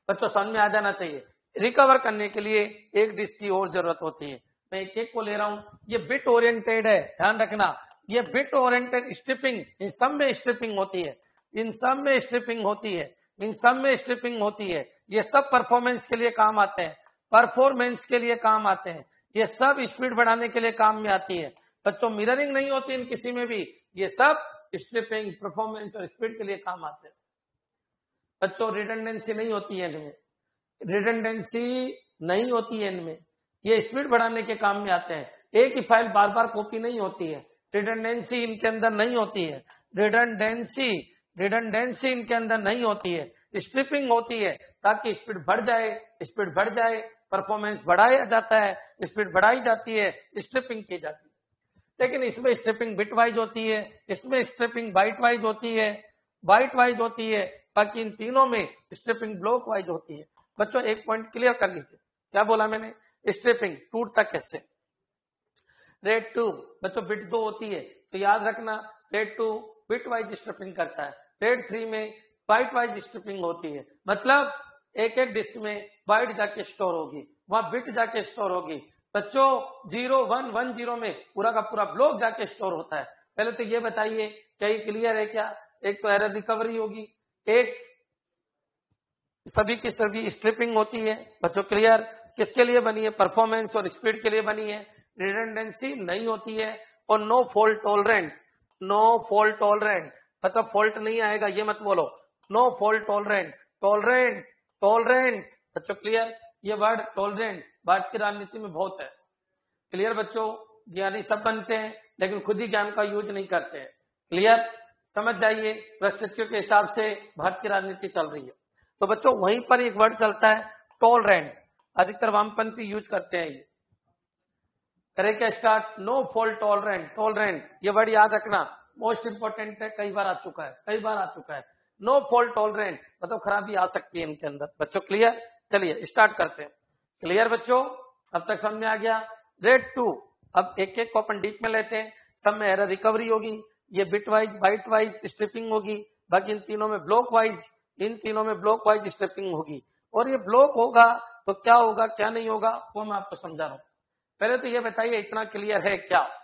बच्चों समझ में आ जाना चाहिए, रिकवर करने के लिए एक डिस्क की और जरूरत होती है। मैं एक को ले रहा हूं, ये बिट ओरिएंटेड है, ध्यान रखना, ये बिट ओरिएंटेड स्ट्रिपिंग, इन सब में स्ट्रिपिंग होती है, इन सब में स्ट्रिपिंग होती है, इन सब में स्ट्रिपिंग होती है। ये सब परफॉर्मेंस के लिए काम आते हैं, परफॉर्मेंस के लिए काम आते हैं, ये सब स्पीड बढ़ाने के लिए काम में आती है। बच्चों मिररिंग नहीं होती इन किसी में भी, ये सब स्ट्रिपिंग, परफॉर्मेंस और स्पीड के लिए काम आते हैं। बच्चों रिडंडेंसी नहीं होती है इनमें, रिडंडेंसी नहीं होती है इनमें, ये स्पीड बढ़ाने के काम में आते हैं। एक ही फाइल बार बार कॉपी नहीं होती है, रिडंडेंसी इनके अंदर नहीं होती है, रिडंडेंसी इनके अंदर नहीं होती है, स्ट्रिपिंग होती है ताकि स्पीड बढ़ जाए, परफॉर्मेंस बढ़ाया जाता है, स्पीड बढ़ाई जाती है, स्ट्रिपिंग की जाती है। लेकिन इसमें स्ट्रिपिंग बिट वाइज होती है, इसमें स्ट्रिपिंग बाइट वाइज होती है, बाकी इन तीनों में स्ट्रिपिंग ब्लॉक वाइज होती है। बच्चों एक पॉइंट क्लियर कर लीजिए, क्या बोला मैंने, स्ट्रिपिंग टूटता कैसे। रेड 2 बच्चों बिट 2 होती है तो याद रखना रेड 2 बिट वाइज स्ट्रिपिंग करता है, रेड 3 में बाइट वाइज स्ट्रिपिंग होती है, मतलब एक एक डिस्क में बाइट जाके स्टोर होगी, वहां बिट जाके स्टोर होगी। बच्चों 0 1 1 0 में पूरा का पूरा ब्लॉक जाके स्टोर होता है। पहले तो ये बताइए क्या ये क्लियर है क्या। एक तो एरर रिकवरी होगी, एक सभी की सभी स्ट्रिपिंग होती है। बच्चों क्लियर, किसके लिए बनी है, परफॉर्मेंस और स्पीड के लिए बनी है। रिडंडेंसी नहीं होती है और नो फॉल्ट टॉलरेंट, मतलब फॉल्ट नहीं आएगा ये मत बोलो, नो फॉल्ट टॉलरेंट। बच्चों क्लियर, ये वर्ड टॉलरेंट भारत की राजनीति में बहुत है। क्लियर बच्चों, ज्ञानी सब बनते हैं लेकिन खुद ही ज्ञान का यूज नहीं करते हैं। क्लियर, समझ जाइए, परिस्थितियों के हिसाब से भारत की राजनीति चल रही है। तो बच्चों वहीं पर एक वर्ड चलता है टॉलरेंट, अधिकतर वामपंथी यूज करते हैं। ये करें क्या स्टार्ट, नो फॉल्ट टॉलरेंट, ये वर्ड याद रखना, मोस्ट इंपोर्टेंट है, कई बार आ चुका है। नो फॉल्ट टॉलरेंट मतलब खराबी आ सकती है इनके अंदर। बच्चों क्लियर, चलिए स्टार्ट करते हैं। क्लियर बच्चों, अब तक समझ में आ गया। रेड 2, अब एक एक को अपन डीप में लेते हैं। सब में एरर रिकवरी होगी, ये bit wise byte wise striping होगी, बाकी इन तीनों में ब्लॉक वाइज स्ट्रिपिंग होगी। और ये ब्लॉक होगा तो क्या होगा क्या नहीं होगा वो मैं आपको समझा रहा हूं। पहले तो ये बताइए इतना क्लियर है क्या।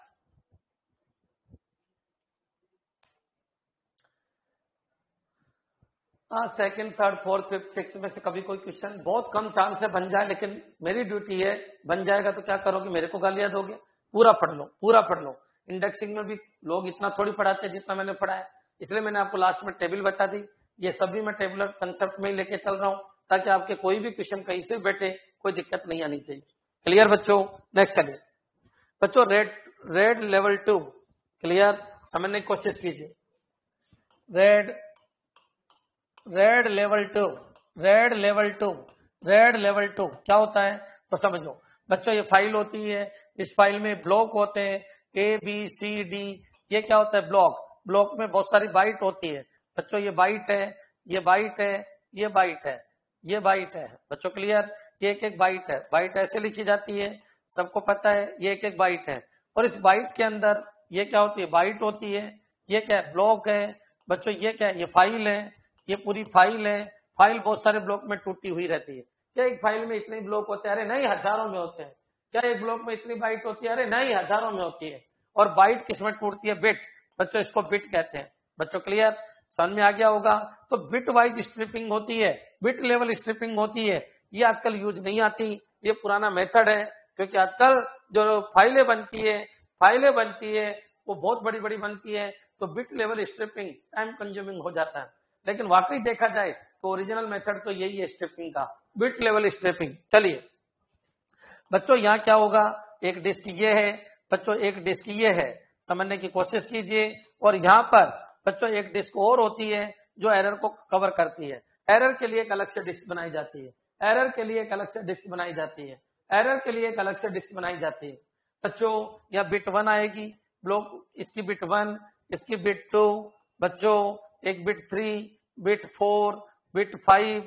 Second, third, fourth, fifth, six में से कभी कोई क्वेश्चन, बहुत कम चांस है बन जाए, लेकिन मेरी ड्यूटी है, बन जाएगा तो क्या करोगे, मेरे को गालियां दोगे। पूरा पढ़ लो। इंडेक्सिंग में भी लोग इतना थोड़ी पढ़ाते हैं जितना मैंने पढ़ाया, इसलिए मैंने आपको लास्ट में टेबल बता दी। ये सभी मैं टेबुलर कंसेप्ट में ही लेके चल रहा हूं ताकि आपके कोई भी क्वेश्चन कहीं से बैठे कोई दिक्कत नहीं आनी चाहिए। क्लियर बच्चों, नेक्स्ट चलिए। बच्चों रेड लेवल 2 क्लियर, समझने की कोशिश कीजिए। रेड लेवल टू क्या होता है तो समझो। बच्चों ये फाइल होती है, इस फाइल में ब्लॉक होते हैं ABCD, ये क्या होता है ब्लॉक में बहुत सारी बाइट होती है। बच्चों ये बाइट है, बच्चों क्लियर, ये एक एक बाइट है, बाइट ऐसे लिखी जाती है, सबको पता है ये एक एक बाइट है। और इस बाइट के अंदर ये क्या होती है, बाइट होती है, ये क्या है, ब्लॉक है। बच्चों ये क्या है, ये फाइल है, ये पूरी फाइल है। फाइल बहुत सारे ब्लॉक में टूटी हुई रहती है। क्या एक फाइल में इतने ब्लॉक होते हैं, अरे नहीं हजारों में होते हैं। क्या एक ब्लॉक में इतनी बाइट होती है, अरे नहीं हजारों में होती है। और बाइट किसमें टूटती है, बिट। बच्चों इसको बिट कहते हैं। बच्चों क्लियर, समझ में आ गया होगा। तो बिट वाइज स्ट्रिपिंग होती है, बिट लेवल स्ट्रिपिंग होती है। ये आजकल यूज नहीं आती, ये पुराना मेथड है, क्योंकि आजकल जो फाइलें बनती है वो बहुत बड़ी बड़ी बनती है, तो bit level striping time consuming हो जाता है। लेकिन वाकई देखा जाए तो ओरिजिनल मेथड तो यही है स्ट्रिपिंग का, बिट लेवल स्ट्रिपिंग। चलिए बच्चों यहाँ क्या होगा, एक डिस्क ये है, बच्चों एक डिस्क ये है, समझने की कोशिश कीजिए। और यहाँ पर बच्चों एक डिस्क और होती है जो एरर को कवर करती है। एरर के लिए एक अलग से डिस्क बनाई जाती है, बच्चों यहाँ बिट 1 आएगी, ब्लॉक इसकी बिट 1, इसकी बिट 2, बच्चों एक बिट 3, बिट 4, बिट 5,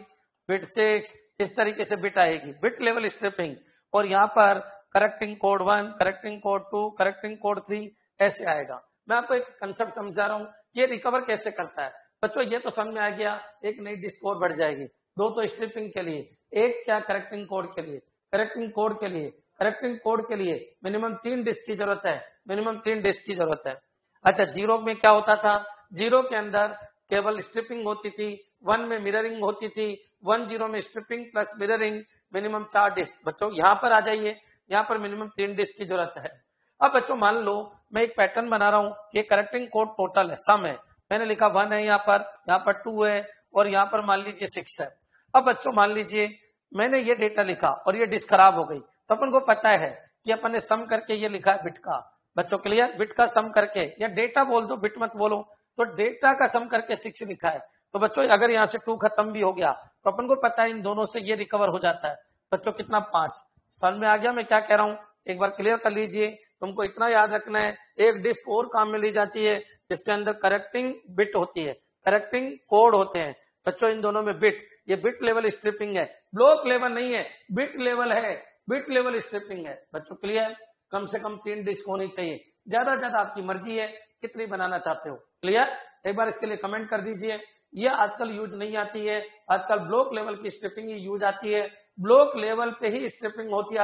बिट 6, इस तरीके से बिट आएगी, बिट लेवल स्ट्रिपिंग। और यहाँ पर correcting code 1, correcting code 2, correcting code 3 ऐसे आएगा। मैं आपको एक कंसेप्ट समझा रहा हूँ, ये रिकवर कैसे करता है। बच्चों ये तो समझ में आ गया, एक नई डिस्क और बढ़ जाएगी, 2 तो स्ट्रिपिंग के लिए, एक क्या करेक्टिंग कोड के लिए। करेक्टिंग कोड के लिए मिनिमम 3 डिस्क की जरूरत है, अच्छा 0 में क्या होता था, 0 के अंदर केवल स्ट्रिपिंग होती थी, 1 में मिररिंग होती थी, 1-0 में striping plus mirroring, minimum 4 disk. बच्चों यहाँ पर आ जाइए, यहाँ पर मिनिमम 3 डिस्क की जरूरत है। अब बच्चों मान लो मैं एक पैटर्न बना रहा हूँ, ये करेक्टिंग कोड टोटल है, सम है, मैंने लिखा 1 है, यहाँ पर 2 है और यहाँ पर मान लीजिए 6 है। अब बच्चों मान लीजिए मैंने ये डेटा लिखा और ये डिस्क खराब हो गई, तो अपन को पता है कि अपन ने सम करके ये लिखा है बिट का। बच्चों क्लियर, बिट का सम करके, या डेटा बोल दो, बिट मत बोलो, तो डेटा का सम करके 6 लिखा है। तो बच्चों अगर यहाँ से 2 खत्म भी हो गया तो अपन को पता है इन दोनों से ये रिकवर हो जाता है। बच्चों कितना 5। समझ में आ गया मैं क्या कह रहा हूँ? एक बार क्लियर कर लीजिए। तुमको इतना याद रखना है, एक डिस्क और काम में ली जाती है जिसके अंदर करेक्टिंग बिट होती है, करेक्टिंग कोड होते हैं। बच्चों इन दोनों में बिट, ये बिट लेवल स्ट्रिपिंग है, ब्लॉक लेवल नहीं है, बिट लेवल है, बिट लेवल स्ट्रिपिंग है। बच्चों क्लियर, कम से कम 3 डिस्क होनी चाहिए, ज्यादा ज्यादा आपकी मर्जी है कितनी बनाना चाहते हो। क्लियर, एक बार इसके लिए कमेंट कर दीजिए। ये आजकल यूज नहीं आती है, आजकल ब्लॉक लेवल की स्ट्रिपिंग ही यूज आती है, ब्लॉक लेवल पे ही स्ट्रिपिंग होती है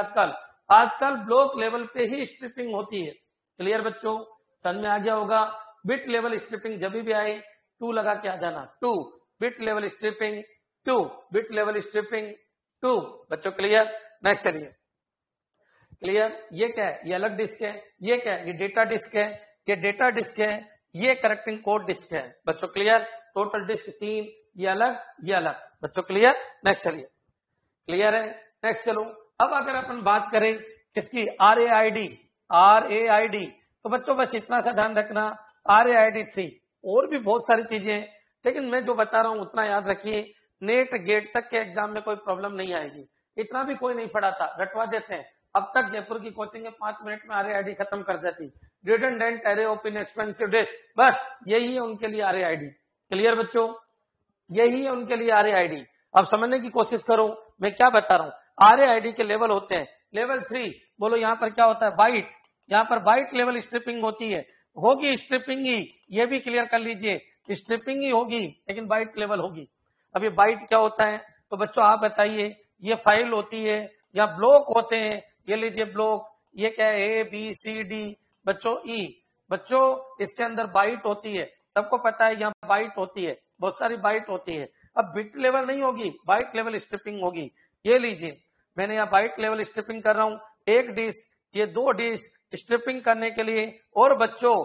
आजकल ब्लॉक लेवल पे ही स्ट्रिपिंग होती है। क्लियर बच्चों, समझ में आ गया होगा। बिट लेवल स्ट्रिपिंग जब भी आए 2 लगा के आ जाना, 2 bit level striping, 2 bit level striping 2। बच्चों क्लियर, नेक्स्ट चलिए। क्लियर, ये क्या है? ये अलग डिस्क है, ये क्या है? ये डेटा डिस्क है, ये डेटा डिस्क है, ये करेक्टिंग कोड डिस्क है। बच्चों क्लियर, टोटल डिस्क 3, ये अलग ये अलग। बच्चों क्लियर, नेक्स्ट चलिए। क्लियर है, नेक्स्ट चलो। अब अगर अपन बात करें किसकी, RAID, तो बच्चों बस इतना सा ध्यान रखना, RAID 3, और भी बहुत सारी चीजें हैं, लेकिन मैं जो बता रहा हूं उतना याद रखिए। नेट गेट तक के एग्जाम में कोई प्रॉब्लम नहीं आएगी, इतना भी कोई नहीं पढ़ा था, रटवा देते हैं। अब तक जयपुर की कोचिंग है 5 मिनट में RAID खत्म कर देती, redundant array of inexpensive disk, बस यही है उनके लिए RAID। क्लियर बच्चों, यही है उनके लिए RAID। अब समझने की कोशिश करो मैं क्या बता रहा हूं। RAID के लेवल होते हैं, लेवल 3, बोलो यहाँ पर क्या होता है, बाइट, यहाँ पर बाइट लेवल स्ट्रिपिंग होती है, होगी स्ट्रिपिंग ही, ये भी क्लियर कर लीजिए, स्ट्रिपिंग ही होगी लेकिन बाइट लेवल होगी। अब ये बाइट क्या होता है, तो बच्चों आप बताइए, ये फाइल होती है या ब्लॉक होते हैं, ये लीजिए ब्लॉक, ये क्या है, ABCD, बच्चों E, बच्चों इसके अंदर बाइट होती है, सबको पता है यहाँ बाइट होती है, बहुत सारी बाइट होती है। अब बिट लेवल नहीं होगी, बाइट लेवल स्ट्रिपिंग होगी। ये लीजिए मैंने यहाँ बाइट लेवल स्ट्रिपिंग कर रहा हूँ, एक डिस्क, ये 2 डिस्क स्ट्रिपिंग करने के लिए, और बच्चों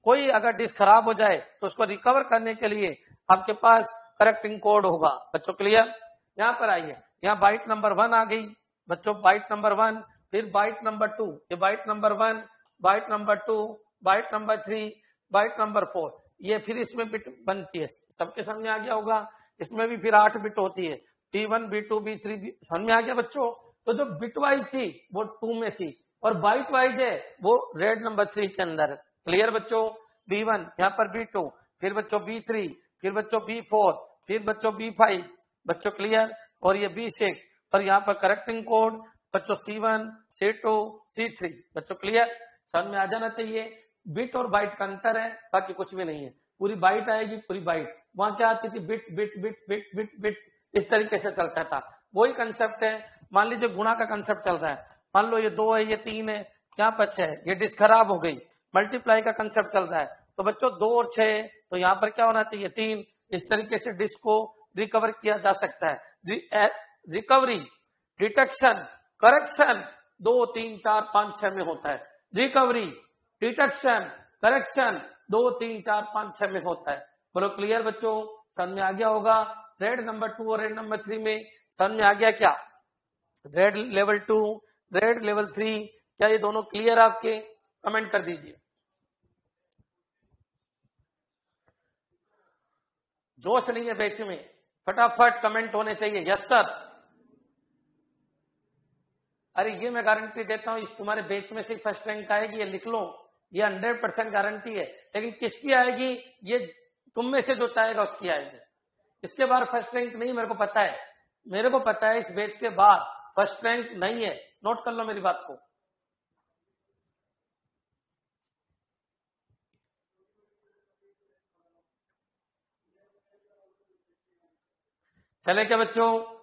कोई अगर डिस्क खराब हो जाए तो उसको रिकवर करने के लिए आपके पास करेक्टिंग कोड होगा। बच्चों क्लियर, यहाँ पर आइए, यहाँ बाइट नंबर 1 आ गई, बच्चों बाइट नंबर 1, फिर बाइट नंबर 2, ये byte number 1, byte number 2, byte number 3, byte number 4, ये फिर इसमें बिट बनती है, सबके सामने आ गया होगा। इसमें भी फिर 8 बिट होती है, B1, B2, B3, समझ में आ गया बच्चों। तो जो बिट वाइज थी वो 2 में थी, और बाइट वाइज है वो रेड नंबर 3 के अंदर। क्लियर बच्चों, B1, यहाँ पर B2, फिर बच्चों B3, फिर बच्चों B4, फिर बच्चों B5, बच्चों क्लियर, और ये B6, और यहाँ पर करेक्टिंग कोड बच्चों C1, C2, C3। बच्चों क्लियर, समझ में आ जाना चाहिए। बिट और बाइट का अंतर है, बाकी कुछ भी नहीं है। पूरी बाइट आएगी, पूरी बाइट, वहां क्या आती थी, bit bit bit bit bit bit, इस तरीके से चलता था। वही कंसेप्ट है, मान लीजिए गुणा का कंसेप्ट चल रहा है, मान लो ये 2 है, ये 3 है, यहाँ पर 6 है, ये डिस्क खराब हो गई, मल्टीप्लाई का कंसेप्ट चल रहा है, तो बच्चों 2 और 6, तो यहाँ पर क्या होना चाहिए, 3। इस तरीके से डिस्क को रिकवर किया जा सकता है। रिकवरी, डिटेक्शन, करेक्शन 2, 3, 4, 5, 6 में होता है। रिकवरी, डिटेक्शन, करेक्शन 2, 3, 4, 5, 6 में होता है। बोलो क्लियर बच्चों, समझ में आ गया होगा। रेड नंबर 2 और रेड नंबर 3 में समझ में आ गया क्या? रेड लेवल 2, रेड लेवल 3, क्या ये दोनों क्लियर आपके? कमेंट कर दीजिए। जोश नहीं है बैच में, फटाफट कमेंट होने चाहिए, यस सर। अरे ये मैं गारंटी देता हूं, इस तुम्हारे बैच में से फर्स्ट रैंक आएगी, ये लिख लो, ये 100% गारंटी है। लेकिन किसकी आएगी, ये तुम में से जो चाहेगा उसकी आएगी। इसके बाद फर्स्ट रैंक नहीं, मेरे को पता है, मेरे को पता है इस बैच के बाद फर्स्ट रैंक नहीं है, नोट कर लो मेरी बात को। चले क्या बच्चों?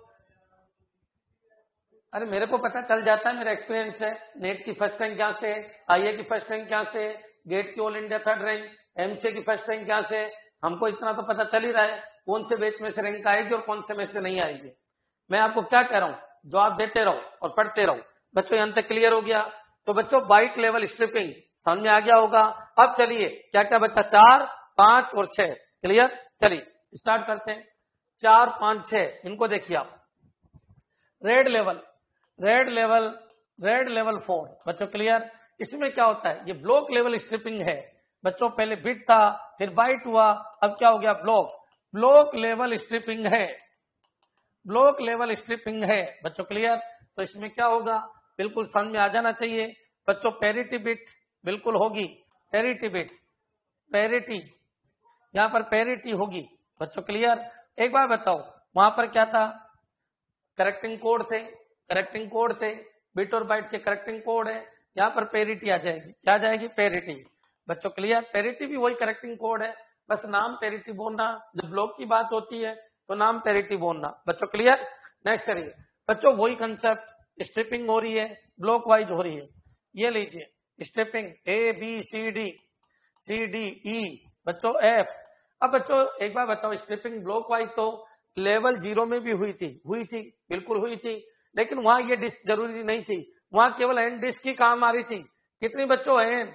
अरे मेरे को पता चल जाता है, मेरा एक्सपीरियंस है। नेट की फर्स्ट रैंक क्या से, IA की फर्स्ट रैंक क्या से, गेट की all India 3rd rank, MCA की फर्स्ट रैंक क्या से, हमको इतना तो पता चल ही रहा है कौन से बैच में से रैंक आएगी और कौन से में से नहीं आएगी। मैं आपको क्या कह रहा हूं, जवाब देते रहो और पढ़ते रहो। बच्चों यहां तक क्लियर हो गया? तो बच्चों बाइट लेवल स्ट्रिपिंग समझ में आ गया होगा। अब चलिए क्या क्या बच्चा 4, 5 और 6 क्लियर। चलिए स्टार्ट करते हैं। 4, 5, 6 इनको देखिए आप। रेड लेवल 4 बच्चों क्लियर। इसमें क्या होता है, ये ब्लॉक लेवल स्ट्रिपिंग है बच्चों। पहले बिट था फिर बाइट हुआ, अब क्या हो गया ब्लॉक लेवल स्ट्रिपिंग है। ब्लॉक लेवल स्ट्रिपिंग है बच्चों क्लियर। तो इसमें क्या होगा बिल्कुल समझ में आ जाना चाहिए बच्चों। पैरिटी बिट बिल्कुल होगी, पैरिटी बिट, पैरिटी यहां पर पैरिटी होगी बच्चों क्लियर। एक बार बताओ वहां पर क्या था, करेक्टिंग कोड थे, बिट और बाइट के करेक्टिंग कोड है। यहाँ पर पैरिटी आ जाएगी, क्या जाएगी पैरिटी बच्चों क्लियर। पैरिटी भी वही करेक्टिंग कोड है, बस नाम पैरिटी बोलना। जब ब्लॉक की बात होती है तो नाम पैरिटी बोलना बच्चों क्लियर। नेक्स्ट चलिए बच्चों वही कंसेप्ट, स्ट्रिपिंग हो रही है, ब्लॉक वाइज हो रही है। ये लीजिए स्ट्रिपिंग ABCD बच्चों F। अब बच्चों एक बार बताओ स्ट्रिपिंग ब्लॉक वाइज तो लेवल 0 में भी हुई थी बिल्कुल हुई थी, लेकिन वहां ये डिस्क जरूरी नहीं थी, वहां केवल एन डिस्क ही काम आ रही थी। कितनी बच्चों एन,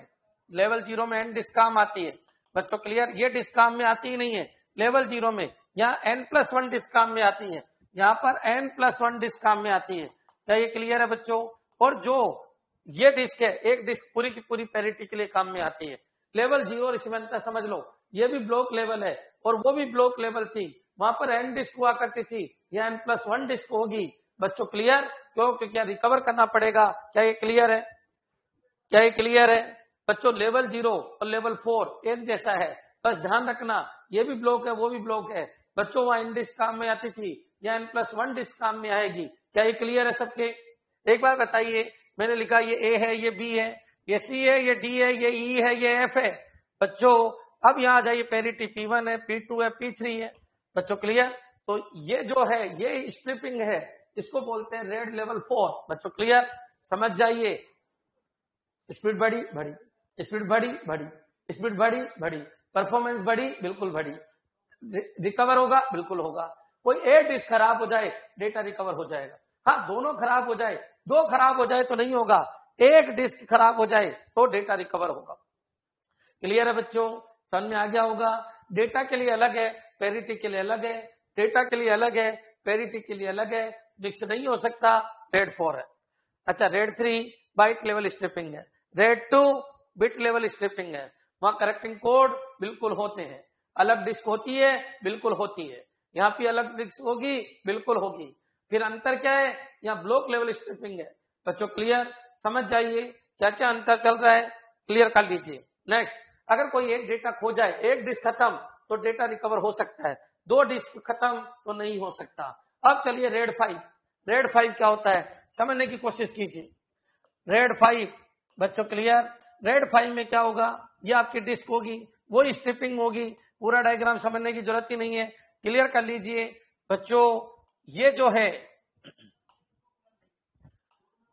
लेवल 0 में एन डिस्क काम आती है बच्चों क्लियर। ये डिस्क काम में आती ही नहीं है लेवल 0 में, यहाँ N+1 डिस्क काम में आती है, यहाँ पर N+1 डिस्क काम में आती है। क्या ये क्लियर है बच्चों। और जो ये डिस्क है, एक डिस्क पूरी की पूरी पैरिटी के लिए काम में आती है। लेवल 0 और इसमें अंतर समझ लो, ये भी ब्लॉक लेवल है और वो भी ब्लॉक लेवल थी, वहां पर एन डिस्क हुआ करती थी, या N+1 डिस्क होगी बच्चों क्लियर। क्योंकि क्या रिकवर करना पड़ेगा। क्या ये क्लियर है, क्या ये क्लियर है बच्चों। लेवल 0 और लेवल 4 एक जैसा है, बस ध्यान रखना ये भी ब्लॉक है वो भी ब्लॉक है बच्चों। वहां एन डिस्क काम में आती थी, या N+1 डिस्क काम में आएगी। क्या ये क्लियर है सबके। एक बार बताइए, मैंने लिखा ये ए है, ये बी है, ये सी है, ये डी है, ये ई है, ये एफ है बच्चों। अब यहाँ आ जाइए, पैरिटी P1 है, P2 है, P3 है बच्चों क्लियर। तो ये जो है ये स्ट्रिपिंग है, इसको बोलते हैं रेड लेवल 4 बच्चों क्लियर। समझ जाइए, स्पीड बढ़ी, स्पीड बढ़ी, स्पीड बढ़ी, परफॉर्मेंस बढ़ी, बिल्कुल बढ़ी। रिकवर होगा, बिल्कुल होगा। कोई एक डिस्क खराब हो जाए डेटा रिकवर हो जाएगा। हाँ दोनों खराब हो जाए, 2 खराब हो जाए तो नहीं होगा, एक डिस्क खराब हो जाए तो डेटा रिकवर होगा। क्लियर है बच्चों, समझ में आ गया होगा। डेटा के लिए अलग है, पैरिटी के लिए अलग है, डेटा के लिए अलग है, पैरिटी के लिए अलग है, मिक्स नहीं हो सकता। रेड 4 है। अच्छा रेड 3 बाइट लेवल स्ट्रिपिंग है, रेड 2 बिट लेवल स्ट्रिपिंग है। वहां करेक्टिंग कोड बिल्कुल होते हैं, अलग डिस्क होती है, बिल्कुल होती है, यहाँ पे अलग डिस्क होगी, बिल्कुल होगी। फिर अंतर क्या है, यहाँ ब्लॉक लेवल स्ट्रिपिंग है बच्चों क्लियर। समझ जाइए क्या क्या अंतर चल रहा है, क्लियर कर लीजिए। नेक्स्ट, अगर कोई एक डेटा खो जाए, एक डिस्क खत्म तो डेटा रिकवर हो सकता है, 2 डिस्क खत्म तो नहीं हो सकता। अब चलिए रेड 5 क्या होता है समझने की कोशिश कीजिए। रेड 5 बच्चों क्लियर। रेड 5 में क्या होगा, ये आपकी डिस्क होगी, वो स्ट्रिपिंग होगी, पूरा डायग्राम समझने की जरूरत ही नहीं है, क्लियर कर लीजिए बच्चों। ये जो है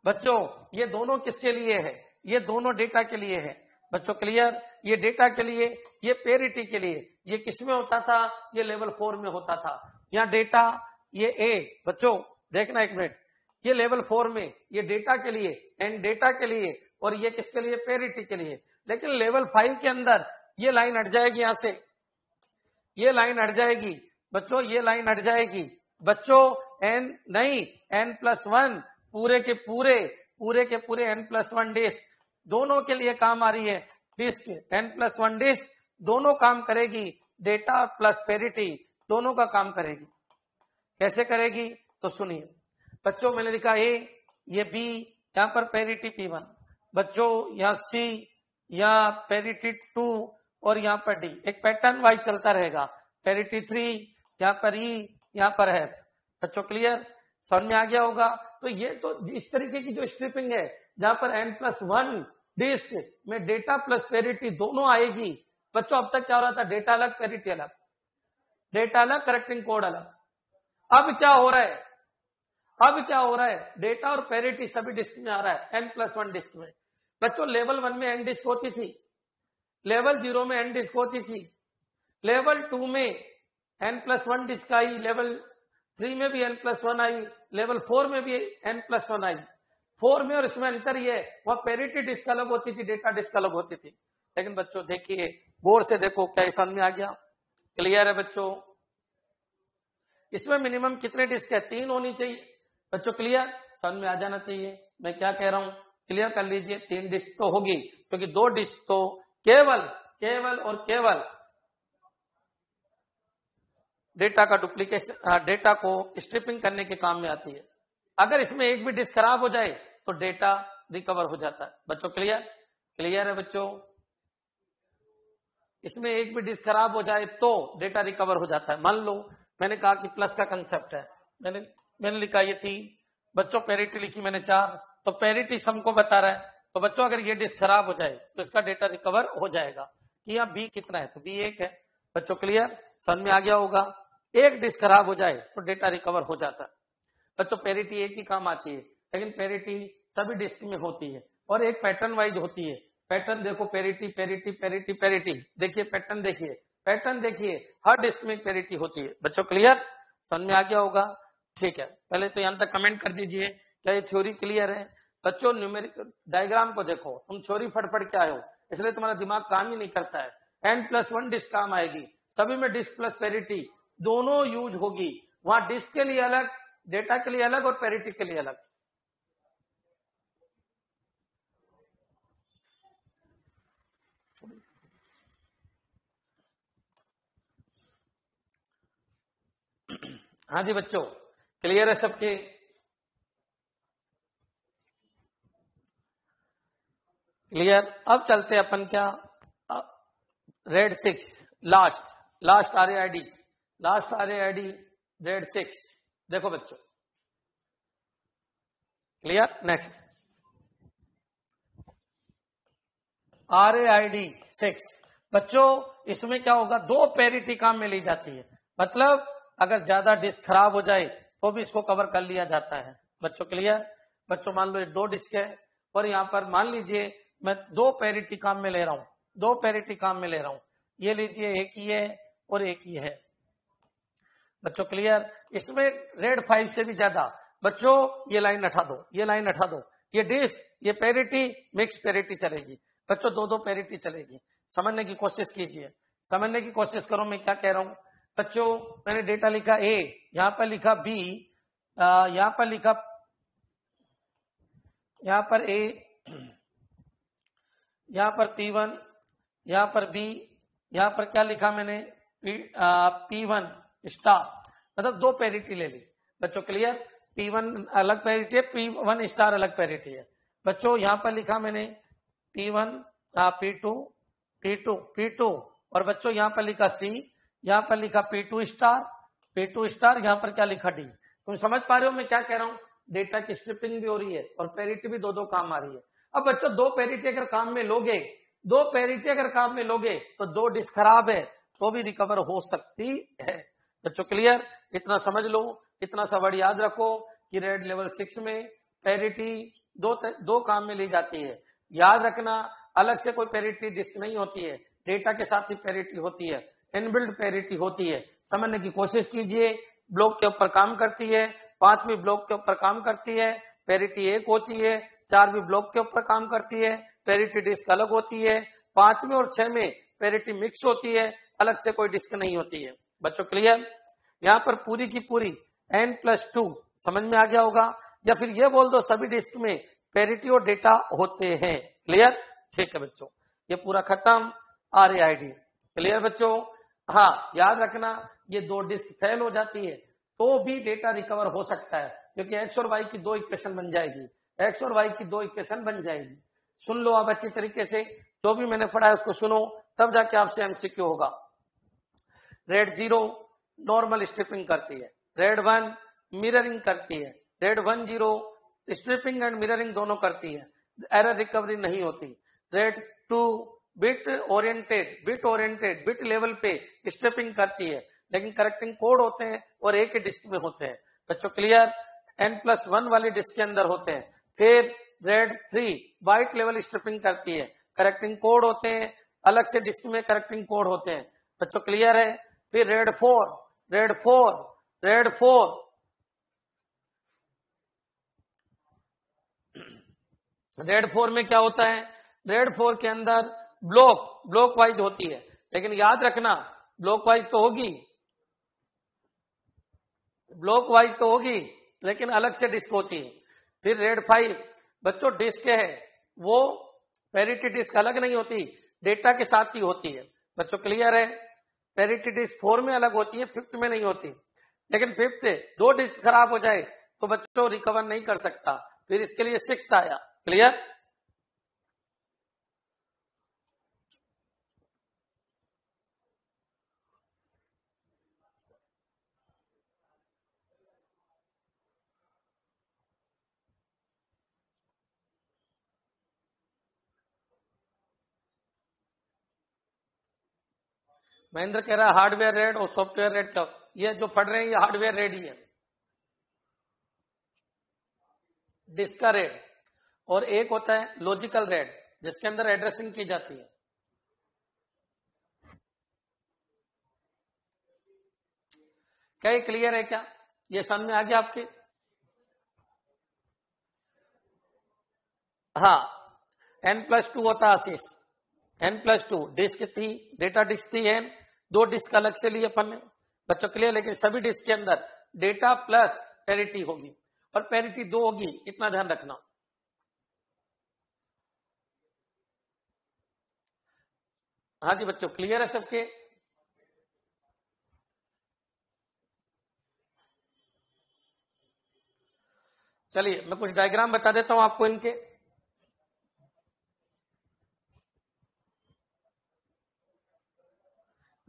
बच्चों, ये दोनों किसके लिए है, ये दोनों डेटा के लिए है बच्चों क्लियर। ये डेटा के लिए, ये पैरिटी के लिए। ये किसमें होता था, ये लेवल 4 में होता था। यहाँ डेटा, ये ए बच्चों देखना एक मिनट, ये लेवल 4 में ये डेटा के लिए, एंड डेटा के लिए, और ये किसके लिए, पैरिटी के लिए। लेकिन लेवल 5 के अंदर ये लाइन हट जाएगी, यहां से ये लाइन हट जाएगी बच्चों, ये लाइन हट जाएगी बच्चों। एन नहीं, N+1 पूरे के पूरे N+1 डिस्क दोनों के लिए काम आ रही है। डिस्क N+1 डिस्क दोनों काम करेगी, डेटा प्लस पैरिटी दोनों का काम करेगी। कैसे करेगी तो सुनिए बच्चों, मैंने लिखा ए, ये बी, यहाँ पर पैरिटी P1 बच्चों, यहाँ सी, यहाँ पैरिटी 2 और यहाँ पर डी। एक पैटर्न वाइज चलता रहेगा, पैरिटी 3, यहाँ पर ई, यहाँ पर है बच्चों क्लियर। समझ में आ गया होगा। तो ये तो इस तरीके की जो स्ट्रिपिंग है, जहां पर N+1 डिस्क में डेटा प्लस पैरिटी दोनों आएगी बच्चों। अब तक क्या हो रहा था, डेटा अलग पैरिटी अलग, डेटा अलग करेक्टिंग कोड अलग। अब क्या हो रहा है, डेटा और पैरिटी सभी डिस्क में आ रहा है, N+1 डिस्क में बच्चों। लेवल 1 में एन डिस्क होती थी, लेवल 0 में एन डिस्क होती थी, लेवल 2 में N+1 डिस्क आई, लेवल 3 में भी N+1 आई, लेवल 4 में भी N+1 आई। 4 में और इसमें अंतर ये है, वहां पेरिटी डिस्क अलग होती थी, डेटा डिस्क अलग होती थी। लेकिन बच्चों देखिए गौर से देखो, क्या समझ में आ गया? क्लियर है बच्चों? इसमें मिनिमम कितने डिस्क है? 3 होनी चाहिए बच्चों। क्लियर? समझ में आ जाना चाहिए मैं क्या कह रहा हूं। क्लियर कर लीजिए, 3 डिस्क तो होगी, क्योंकि 2 डिस्क तो केवल और केवल डेटा का डुप्लीकेशन, डेटा को स्ट्रिपिंग करने के काम में आती है। अगर इसमें एक भी डिस्क खराब हो जाए तो डेटा रिकवर हो जाता है बच्चों। क्लियर? क्लियर है बच्चों? इसमें एक भी डिस्क खराब हो जाए तो डेटा रिकवर हो जाता है। मान लो मैंने कहा कि प्लस का कंसेप्ट है, मैंने लिखा ये 3 बच्चों, पेरिटी लिखी मैंने 4, तो पेरिटी सम को बता रहा है। तो बच्चों अगर ये डिस्क खराब हो जाए तो इसका डेटा रिकवर हो जाएगा। कि यहाँ बी कितना है? तो बी 1 है बच्चों। क्लियर? समझ में आ गया होगा। एक डिस्क खराब हो जाए तो डेटा रिकवर हो जाता है बच्चों। पेरिटी एक ही काम आती है, लेकिन पेरिटी सभी डिस्क में होती है और एक पैटर्न वाइज होती है। पैटर्न देखो, पेरिटी पेरिटी पेरिटी पेरिटी, देखिए पैटर्न, देखिए हर डिस्क में पेरिटी होती है बच्चों। क्लियर? समझ में आ गया होगा? ठीक है, पहले तो यहां तक कमेंट कर दीजिए, क्या ये थ्योरी क्लियर है बच्चों? न्यूमेरिकल डायग्राम को देखो, तुम थ्योरी फटफट के आए हो, इसलिए तुम्हारा दिमाग काम ही नहीं करता है। n+1 डिस्क काम आएगी, सभी में डिस्क प्लस पेरिटी दोनों यूज होगी। वहां डिस्क के लिए अलग, डेटा के लिए अलग और पेरिटी के लिए अलग। हाँ जी बच्चों, क्लियर है सबके? क्लियर? अब चलते अपन क्या, रेड 6 लास्ट RAID, रेड 6। देखो बच्चों, क्लियर? नेक्स्ट RAID 6 बच्चों, इसमें क्या होगा? 2 पेरिटी काम में ली जाती है, मतलब अगर ज्यादा डिस्क खराब हो जाए तो भी इसको कवर कर लिया जाता है बच्चों। क्लियर? बच्चों मान लो ये 2 डिस्क है और यहां पर मान लीजिए मैं 2 पेरिटी काम में ले रहा हूं, 2 पेरिटी काम में ले रहा हूं। ये लीजिए एक ही है और एक ही है बच्चों। क्लियर? इसमें रेड 5 से भी ज्यादा बच्चों, ये लाइन हटा दो, ये लाइन हटा दो, ये डिस्क, ये पेरिटी, मिक्स पेरिटी चलेगी बच्चों, 2 पेरिटी चलेगी। समझने की कोशिश कीजिए, समझने की कोशिश करो मैं क्या कह रहा हूं बच्चों। मैंने डेटा लिखा A, यहां पर लिखा B, यहां पर लिखा, यहां पर A, यहां पर P1, यहां पर B, यहां पर क्या लिखा मैंने P1 स्टार, मतलब 2 पेरिटी ले ली बच्चों। क्लियर? P1 अलग पेरिटी है, P1 स्टार अलग पेरिटी है बच्चों। यहां पर लिखा मैंने P1, P2 और बच्चों यहां पर लिखा C, यहां पर लिखा P2 स्टार, यहां पर क्या लिखा D। तुम समझ पा रहे हो मैं क्या कह रहा हूं? डेटा की स्ट्रिपिंग भी हो रही है और पेरिटी भी 2 काम आ रही है। अब बच्चों 2 पेरिटी अगर काम में लोगे, 2 पेरिटी अगर काम में लोगे तो 2 डिस्क खराब है तो भी रिकवर हो सकती है बच्चों। क्लियर? इतना समझ लो, इतना सा वर्ड याद रखो कि रेड लेवल 6 में पेरिटी 2 काम में ली जाती है। याद रखना, अलग से कोई पेरिटी डिस्क नहीं होती है, डेटा के साथ ही पेरिटी होती है, इनबिल्ट पेरिटी होती है। समझने की कोशिश कीजिए, ब्लॉक के ऊपर काम करती है, 5वीं ब्लॉक के ऊपर काम करती है, पेरिटी 1 होती है, 4वीं ब्लॉक के ऊपर काम करती है, पेरिटी डिस्क अलग होती है, 5वें और 6वें पेरिटी मिक्स होती है, अलग से कोई डिस्क नहीं होती है बच्चों। क्लियर? यहां पर पूरी की पूरी n+2 समझ में आ गया होगा, या फिर ये बोल दो सभी डिस्क में पेरिटी और डेटा होते हैं। क्लियर? ठीक है बच्चों, ये पूरा खत्म RAID। क्लियर बच्चों? हाँ, याद रखना, ये 2 डिस्क फेल हो जाती है तो भी डेटा रिकवर हो सकता है, क्योंकि x और y की 2 इक्वेशन बन जाएगी, x और y की 2 इक्वेशन बन जाएगी। सुन लो आप अच्छी तरीके से, जो भी मैंने पढ़ा है उसको सुनो, तब जाके आपसे MCQ होगा। रेड 0 नॉर्मल स्ट्रिपिंग करती है, रेड 1 मिररिंग करती है, रेड 1 0 स्ट्रिपिंग एंड मिररिंग दोनों करती है, एरर रिकवरी नहीं होती। Red 2 bit oriented bit level पे स्ट्रिपिंग करती है, लेकिन करेक्टिंग कोड होते हैं और एक ही डिस्क में होते हैं बच्चों। क्लियर? n+1 वाली डिस्क के अंदर होते हैं। फिर रेड 3 वाइट लेवल स्ट्रिपिंग करती है, करेक्टिंग कोड होते हैं, अलग से डिस्क में करेक्टिंग कोड होते हैं बच्चों। क्लियर है? फिर रेड 4 रेड 4 में क्या होता है, रेड 4 के अंदर ब्लॉक वाइज होती है, लेकिन याद रखना ब्लॉक वाइज तो होगी, ब्लॉक वाइज तो होगी, लेकिन अलग से डिस्क होती है। फिर रेड 5 बच्चों डिस्क है वो पैरिटी डिस्क अलग नहीं होती, डेटा के साथ ही होती है। बच्चों क्लियर है, पैरिटी डिस्क 4 में अलग होती है, 5th में नहीं होती। लेकिन 5th 2 डिस्क खराब हो जाए तो बच्चों रिकवर नहीं कर सकता, फिर इसके लिए 6th आया। क्लियर? महेंद्र कह रहा है हार्डवेयर रेड और सॉफ्टवेयर रेड का, ये जो पढ़ रहे हैं ये हार्डवेयर रेड ही है, डिस्क का रेड। और एक होता है लॉजिकल रेड जिसके अंदर एड्रेसिंग की जाती है। क्या ये क्लियर है? क्या ये समझ में आ गया आपके? हाँ, n+2 होता है आशीष, n+2 डिस्क थी, डेटा डिस्क थी n, 2 डिस्क अलग से लिए अपन ने। बच्चों क्लियर? लेकिन सभी डिस्क के अंदर डेटा प्लस पैरिटी होगी और पैरिटी 2 होगी, इतना ध्यान रखना। हाँ जी बच्चों क्लियर है सबके? चलिए मैं कुछ डायग्राम बता देता हूं आपको इनके।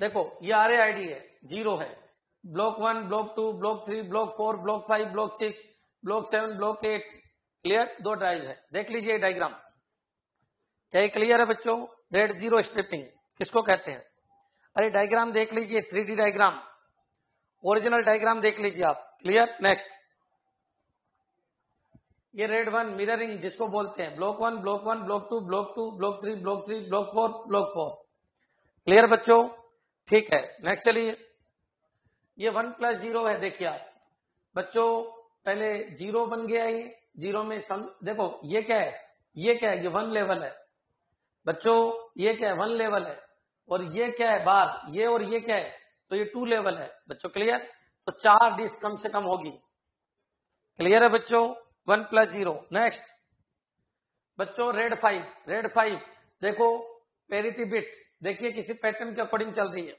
देखो ये RAID है, 0 है, block 1, block 2, block 3, block 4, block 5, block 6, block 7, block 8। Clear? 2 drive है, देख लीजिए डायग्राम। क्या ये क्लियर है बच्चों? रेड 0 स्ट्रिपिंग किसको कहते हैं? अरे डायग्राम देख लीजिए, 3D डायग्राम, ओरिजिनल डायग्राम देख लीजिए आप। क्लियर? नेक्स्ट, ये रेड 1 मिररिंग जिसको बोलते हैं, block 1, block 1, block 2, block 2, block 3, block 3, block 4, block 4। Clear बच्चों? ठीक है, नेक्स्ट चलिए। ये 1+0 है, देखिए आप बच्चों, पहले 0 बन गया, ये 0 में देखो ये क्या है, ये क्या है, ये 1 लेवल है बच्चों, ये क्या है 1 लेवल है, और ये क्या है बार, ये और ये क्या है, तो ये 2 लेवल है बच्चों। क्लियर? तो 4 डिस्क कम से कम होगी। क्लियर है बच्चों? 1+0। नेक्स्ट बच्चों रेड 5 देखो पैरिटी बिट, देखिए किसी पैटर्न के अकॉर्डिंग चल रही है।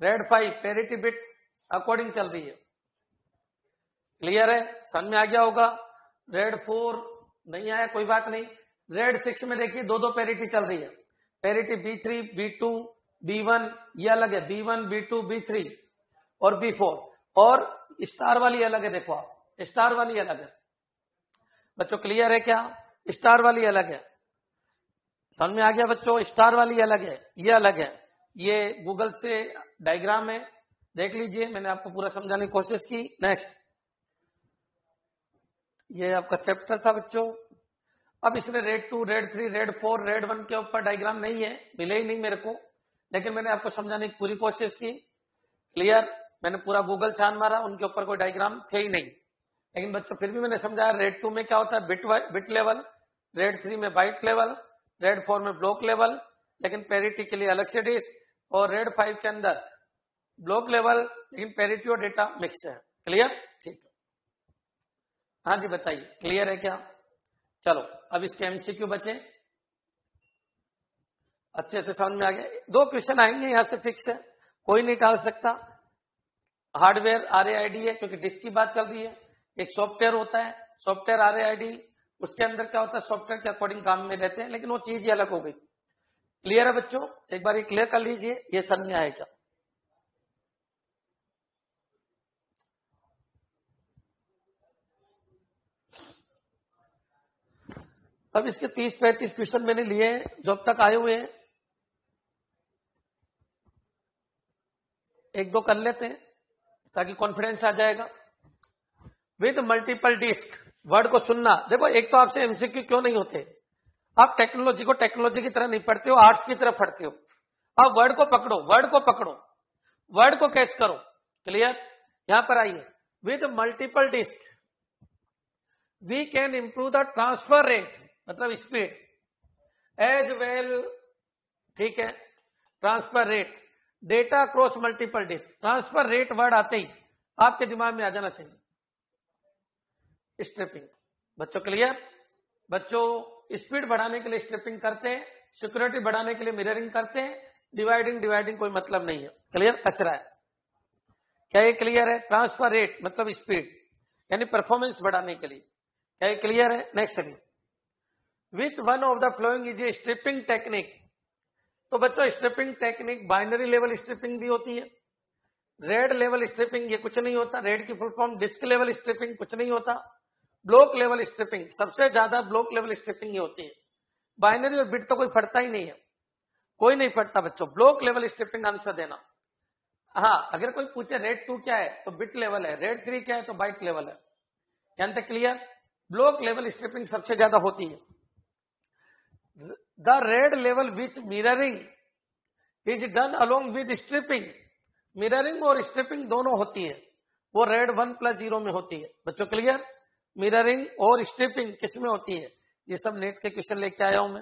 रेड 5 पैरिटी बिट अकॉर्डिंग चल रही है। क्लियर है? समझ में आ गया होगा। रेड 4 नहीं आया, कोई बात नहीं। रेड 6 में देखिए 2 पैरिटी चल रही है, पैरिटी B3, B2, B1, ये अलग है, B1, B2, B3 और B4, और स्टार वाली अलग है। देखो आप, स्टार वाली अलग है बच्चों। क्लियर है क्या? स्टार वाली अलग है, समझ में आ गया बच्चों? स्टार वाली अलग है, ये अलग है। ये गूगल से डायग्राम है, देख लीजिए, मैंने आपको पूरा समझाने की कोशिश की। नेक्स्ट, ये आपका चैप्टर था बच्चों। अब इसमें रेड 2, रेड 3, रेड 4, रेड 1 के ऊपर डायग्राम नहीं है, मिले ही नहीं मेरे को, लेकिन मैंने आपको समझाने की पूरी कोशिश की। क्लियर? मैंने पूरा गूगल छान मारा, उनके ऊपर कोई डायग्राम थे ही नहीं, लेकिन बच्चों फिर भी मैंने समझाया। रेड 2 में क्या होता है, बिट लेवल, रेड 3 में बाइट लेवल, रेड 4 में ब्लॉक लेवल, लेकिन पैरिटी के लिए अलग से डिस्क, और रेड 5 के अंदर ब्लॉक लेवल लेकिन पैरिटी और डेटा मिक्स है। क्लियर? ठीक है, हाँ जी बताइए, क्लियर है क्या? चलो अब इसके MCQ बचे, अच्छे से समझ में आ गया। 2 क्वेश्चन आएंगे यहां से फिक्स है, कोई नहीं टाल सकता। हार्डवेयर RAID है क्योंकि डिस्क की बात चल रही है। एक सॉफ्टवेयर होता है, सॉफ्टवेयर RAID, उसके अंदर क्या होता है, सॉफ्टवेयर के अकॉर्डिंग काम में रहते हैं, लेकिन वो चीज ही अलग हो गई। क्लियर है बच्चों? एक बार ये क्लियर कर लीजिए, ये समझ में आएगा। अब इसके 30-35 क्वेश्चन मैंने लिए जो अब तक आए हुए हैं, 1-2 कर लेते हैं ताकि कॉन्फिडेंस आ जाएगा। विद मल्टीपल डिस्क, वर्ड को सुनना। देखो एक तो आपसे MCQ क्यों नहीं होते, आप टेक्नोलॉजी को टेक्नोलॉजी की तरह नहीं पढ़ते हो, आर्ट्स की तरह पढ़ते हो। आप वर्ड को पकड़ो, वर्ड को पकड़ो, वर्ड को कैच करो। क्लियर? यहां पर आइए, with multiple disk we can improve the transfer rate मतलब स्पीड, एज वेल, ठीक है, transfer rate, data cross multiple disk. Transfer rate word आते ही आपके दिमाग में आ जाना चाहिए स्ट्रिपिंग। बच्चों क्लियर? बच्चों स्पीड बढ़ाने के लिए स्ट्रिपिंग करते हैं, सिक्योरिटी बढ़ाने के लिए मिररिंग करते हैं, डिवाइडिंग कोई मतलब नहीं है। क्लियर? कचरा है। क्या ये क्लियर है? ट्रांसफर रेट मतलब स्पीड यानी परफॉर्मेंस बढ़ाने के लिए। क्या ये क्लियर है? नेक्स्ट चलिए, which one of the following is a striping technique. तो बच्चों striping technique binary level striping भी होती है, रेड लेवल स्ट्रिपिंग ये कुछ नहीं होता, रेड की full form, disk level striping कुछ नहीं होता, ब्लॉक लेवल स्ट्रिपिंग, सबसे ज्यादा ब्लॉक लेवल स्ट्रिपिंग ही होती है। बाइनरी और बिट तो कोई पढ़ता ही नहीं है, कोई नहीं पढ़ता बच्चों। ब्लॉक लेवल स्ट्रिपिंग आंसर देना। हाँ, अगर कोई पूछे रेड 2 क्या है तो बिट लेवल है, रेड 3 क्या है तो बाइट लेवल है। यानी तक क्लियर? ब्लॉक लेवल स्ट्रिपिंग सबसे ज्यादा होती है। The RAID level which mirroring is done along with striping. Mirroring और स्ट्रिपिंग दोनों होती है, वो रेड 1+0 में होती है। बच्चों क्लियर? मिररिंग और स्ट्रिपिंग किस में होती है? ये सब नेट के क्वेश्चन लेके आया हूं मैं,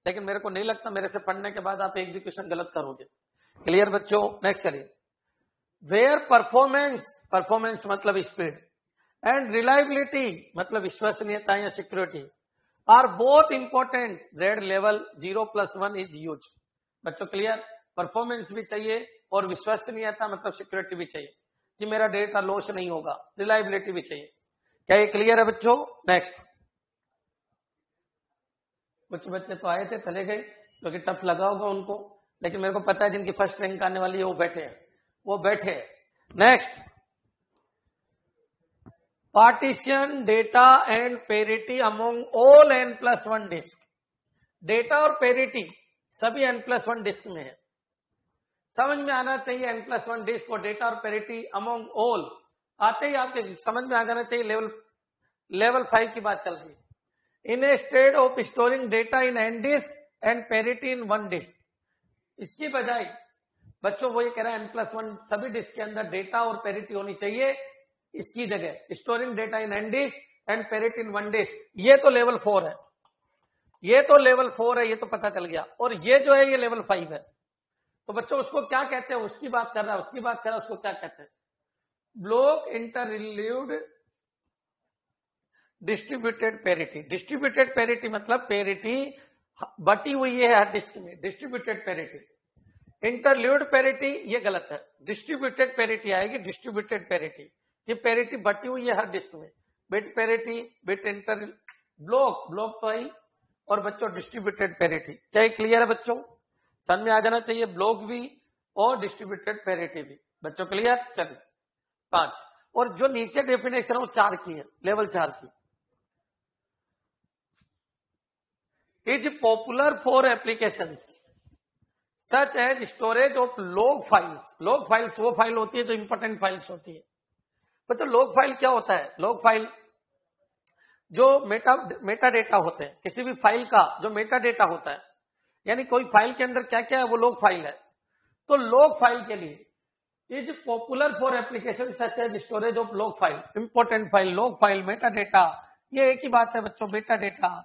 लेकिन मेरे को नहीं लगता मेरे से पढ़ने के बाद आप एक भी क्वेश्चन गलत करोगे। क्लियर बच्चों? नेक्स्ट चलिए, वेयर परफॉर्मेंस मतलब स्पीड एंड रिलायबिलिटी मतलब विश्वसनीयता या security are both important, RAID level 0+1 is use. बच्चों क्लियर? परफॉर्मेंस भी चाहिए और विश्वसनीयता मतलब सिक्योरिटी भी चाहिए कि मेरा डेटा लॉस नहीं होगा, रिलायबिलिटी भी चाहिए। क्या ये क्लियर है बच्चों? नेक्स्ट, कुछ बच्चे तो आए थे चले गए क्योंकि टफ लगा होगा उनको, लेकिन मेरे को पता है जिनकी फर्स्ट रैंक आने वाली है वो बैठे हैं। Next, partition data and parity among all n+1 disk. Data और पेरिटी सभी n+1 डिस्क में है। समझ में आना चाहिए n+1 डिस्क और डेटा और पेरिटी अमोंग ऑल, आते ही आपके समझ में आ जाना चाहिए लेवल 5 की बात चल रही है। In a state of storing data in n disk and parity in 1 disk. इसकी बजाय बच्चों वो ये कह रहा है n+1 सभी डिस्क के अंदर डेटा और पेरिटी होनी चाहिए, इसकी जगह storing data in n disk and parity in 1 disk. ये तो लेवल 4 है, ये तो पता चल गया। और ये जो है ये लेवल 5 है। तो बच्चों उसको क्या कहते हैं? उसकी बात कर रहा है, उसको क्या कहते हैं? Block interleaved distributed parity. Distributed parity मतलब पेरिटी बटी हुई है हर डिस्क में, डिस्ट्रीब्यूटेड पेरिटी। इंटरल्यूड पेरिटी ये गलत है, डिस्ट्रीब्यूटेड पेरिटी आएगी, डिस्ट्रीब्यूटेड पेरिटी। ये पेरिटी बटी हुई है हर डिस्क में, bit parity, bit inter, block तो आई, और बच्चों डिस्ट्रीब्यूटेड पेरिटी। क्या ये क्लियर है बच्चों? समझ में आ जाना चाहिए, ब्लॉक भी और डिस्ट्रीब्यूटेड पेरिटी भी। बच्चों क्लियर? चलिए 5, और जो नीचे डेफिनेशन है वो 4 की है, लेवल 4 की। Is popular for applications such as storage of log files. Log files वो फाइल होती है जो इंपॉर्टेंट फाइल्स होती है। तो लॉग फाइल क्या होता है? लॉग फाइल जो मेटा डेटा होते हैं, किसी भी फाइल का जो मेटा डेटा होता है, यानी कोई फाइल के अंदर क्या क्या है वो लॉग फाइल है। तो लॉग फाइल के लिए is popular for application such as storage of log file, important file, log file, meta data, ये एक ही बात है बच्चों। Meta data,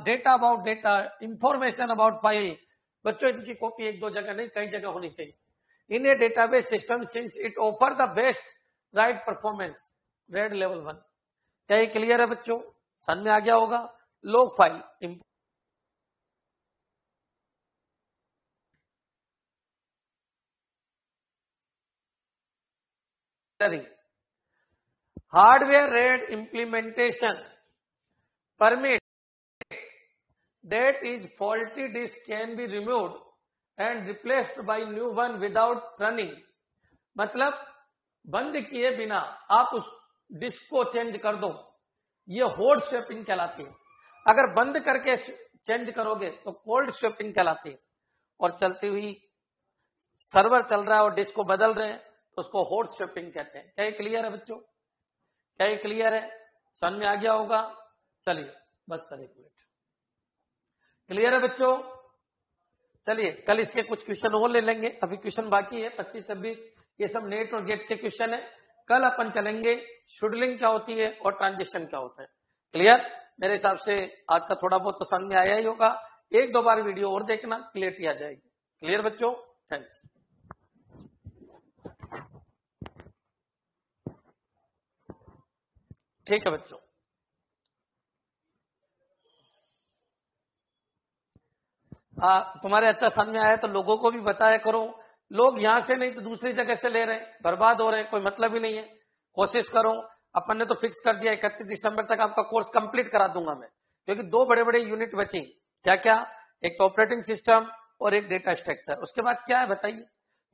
data about data, information about file. बच्चों इनकी कॉपी एक दो जगह नहीं, कई जगह होनी चाहिए। In a database system since it offer the best write performance, RAID level 1। क्या ये क्लियर है बच्चों? समझ में आ गया होगा। Log file hardware red implementation permit that is faulty disk can be removed and replaced by new one without running। मतलब बंद किए बिना आप उस डिस्क को चेंज कर दो, ये हॉट स्वैपिंग कहलाती है। अगर बंद करके चेंज करोगे तो कोल्ड स्वैपिंग कहलाती है। और चलती हुई सर्वर चल रहा है और डिस्क को बदल रहे हैं तो उसको हॉट स्वैपिंग कहते हैं। क्या ये क्लियर है बच्चों? क्या ये क्लियर है? समझ में आ गया होगा। चलिए बस सर एक मिनट, क्लियर है बच्चों? चलिए कल इसके कुछ क्वेश्चन और ले लेंगे, अभी क्वेश्चन बाकी है 25-26, ये सब नेट और गेट के क्वेश्चन है। कल अपन चलेंगे शेड्यूलिंग क्या होती है और ट्रांजिशन क्या होता है। क्लियर? मेरे हिसाब से आज का थोड़ा बहुत तो समझ में आया ही होगा। एक दो बार वीडियो और देखना, क्लियरिटी आ जाएगी। क्लियर बच्चों? थैंक्स। ठीक है बच्चों, तुम्हारे अच्छा समझ में आया तो लोगों को भी बताया करो। लोग यहां से नहीं तो दूसरी जगह से ले रहे हैं, बर्बाद हो रहे हैं, कोई मतलब ही नहीं है। कोशिश करो, अपन ने तो फिक्स कर दिया 31 दिसंबर तक आपका कोर्स कंप्लीट करा दूंगा मैं, क्योंकि दो बड़े बड़े यूनिट बची। क्या क्या? एक तो ऑपरेटिंग सिस्टम और एक डेटा स्ट्रक्चर। उसके बाद क्या है बताइए?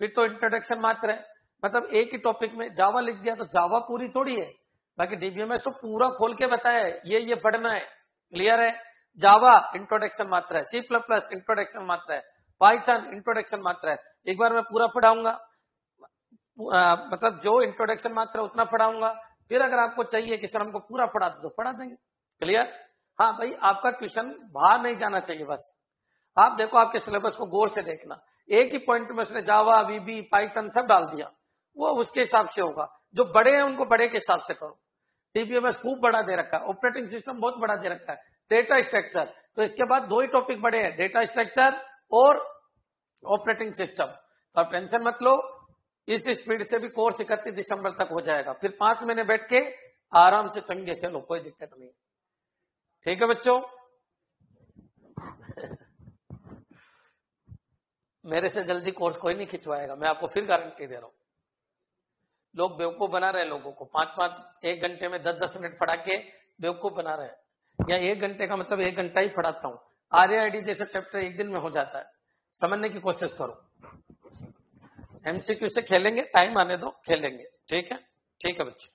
फिर तो इंट्रोडक्शन मात्र है, मतलब एक ही टॉपिक में जावा लिख दिया तो जावा पूरी थोड़ी है, बाकी डीबीएमएस तो पूरा खोल के बताया है, ये पढ़ना है। क्लियर है? जावा इंट्रोडक्शन मात्र है, सी प्लस प्लस इंट्रोडक्शन मात्र है, पाइथन इंट्रोडक्शन मात्र है। एक बार मैं पूरा पढ़ाऊंगा, मतलब जो इंट्रोडक्शन मात्र है उतना पढ़ाऊंगा, फिर अगर आपको चाहिए कि सर हमको पूरा पढ़ा दो तो पढ़ा देंगे। क्लियर? हाँ भाई, आपका क्वेश्चन बाहर नहीं जाना चाहिए, बस आप देखो, आपके सिलेबस को गौर से देखना। एक ही पॉइंट में उसने जावा, वीबी, पाइथन सब डाल दिया, वो उसके हिसाब से होगा। जो बड़े हैं उनको बड़े के हिसाब से करो। डीबीएमएस खूब बड़ा दे रखा है, ऑपरेटिंग सिस्टम बहुत बड़ा दे रखा है, डेटा स्ट्रक्चर, तो इसके बाद दो ही टॉपिक बड़े हैं, डेटा स्ट्रक्चर और ऑपरेटिंग सिस्टम। तो आप टेंशन मत लो, इस स्पीड से भी कोर्स 31 दिसंबर तक हो जाएगा। फिर 5 महीने बैठ के आराम से चंगे खेलो, कोई दिक्कत नहीं। ठीक है बच्चों? मेरे से जल्दी कोर्स कोई नहीं खिंचवाएगा, मैं आपको फिर गारंटी दे रहा हूं। लोग बेवकूफ बना रहे लोगों को, 5-5 1 घंटे में 10-10 मिनट पढ़ा के बेवकूफ बना रहे हैं। या 1 घंटे का मतलब 1 घंटा ही पढ़ाता हूं। RAID जैसे चैप्टर 1 दिन में हो जाता है, समझने की कोशिश करो। MCQ से खेलेंगे, टाइम आने दो, खेलेंगे। ठीक है? ठीक है बच्चे।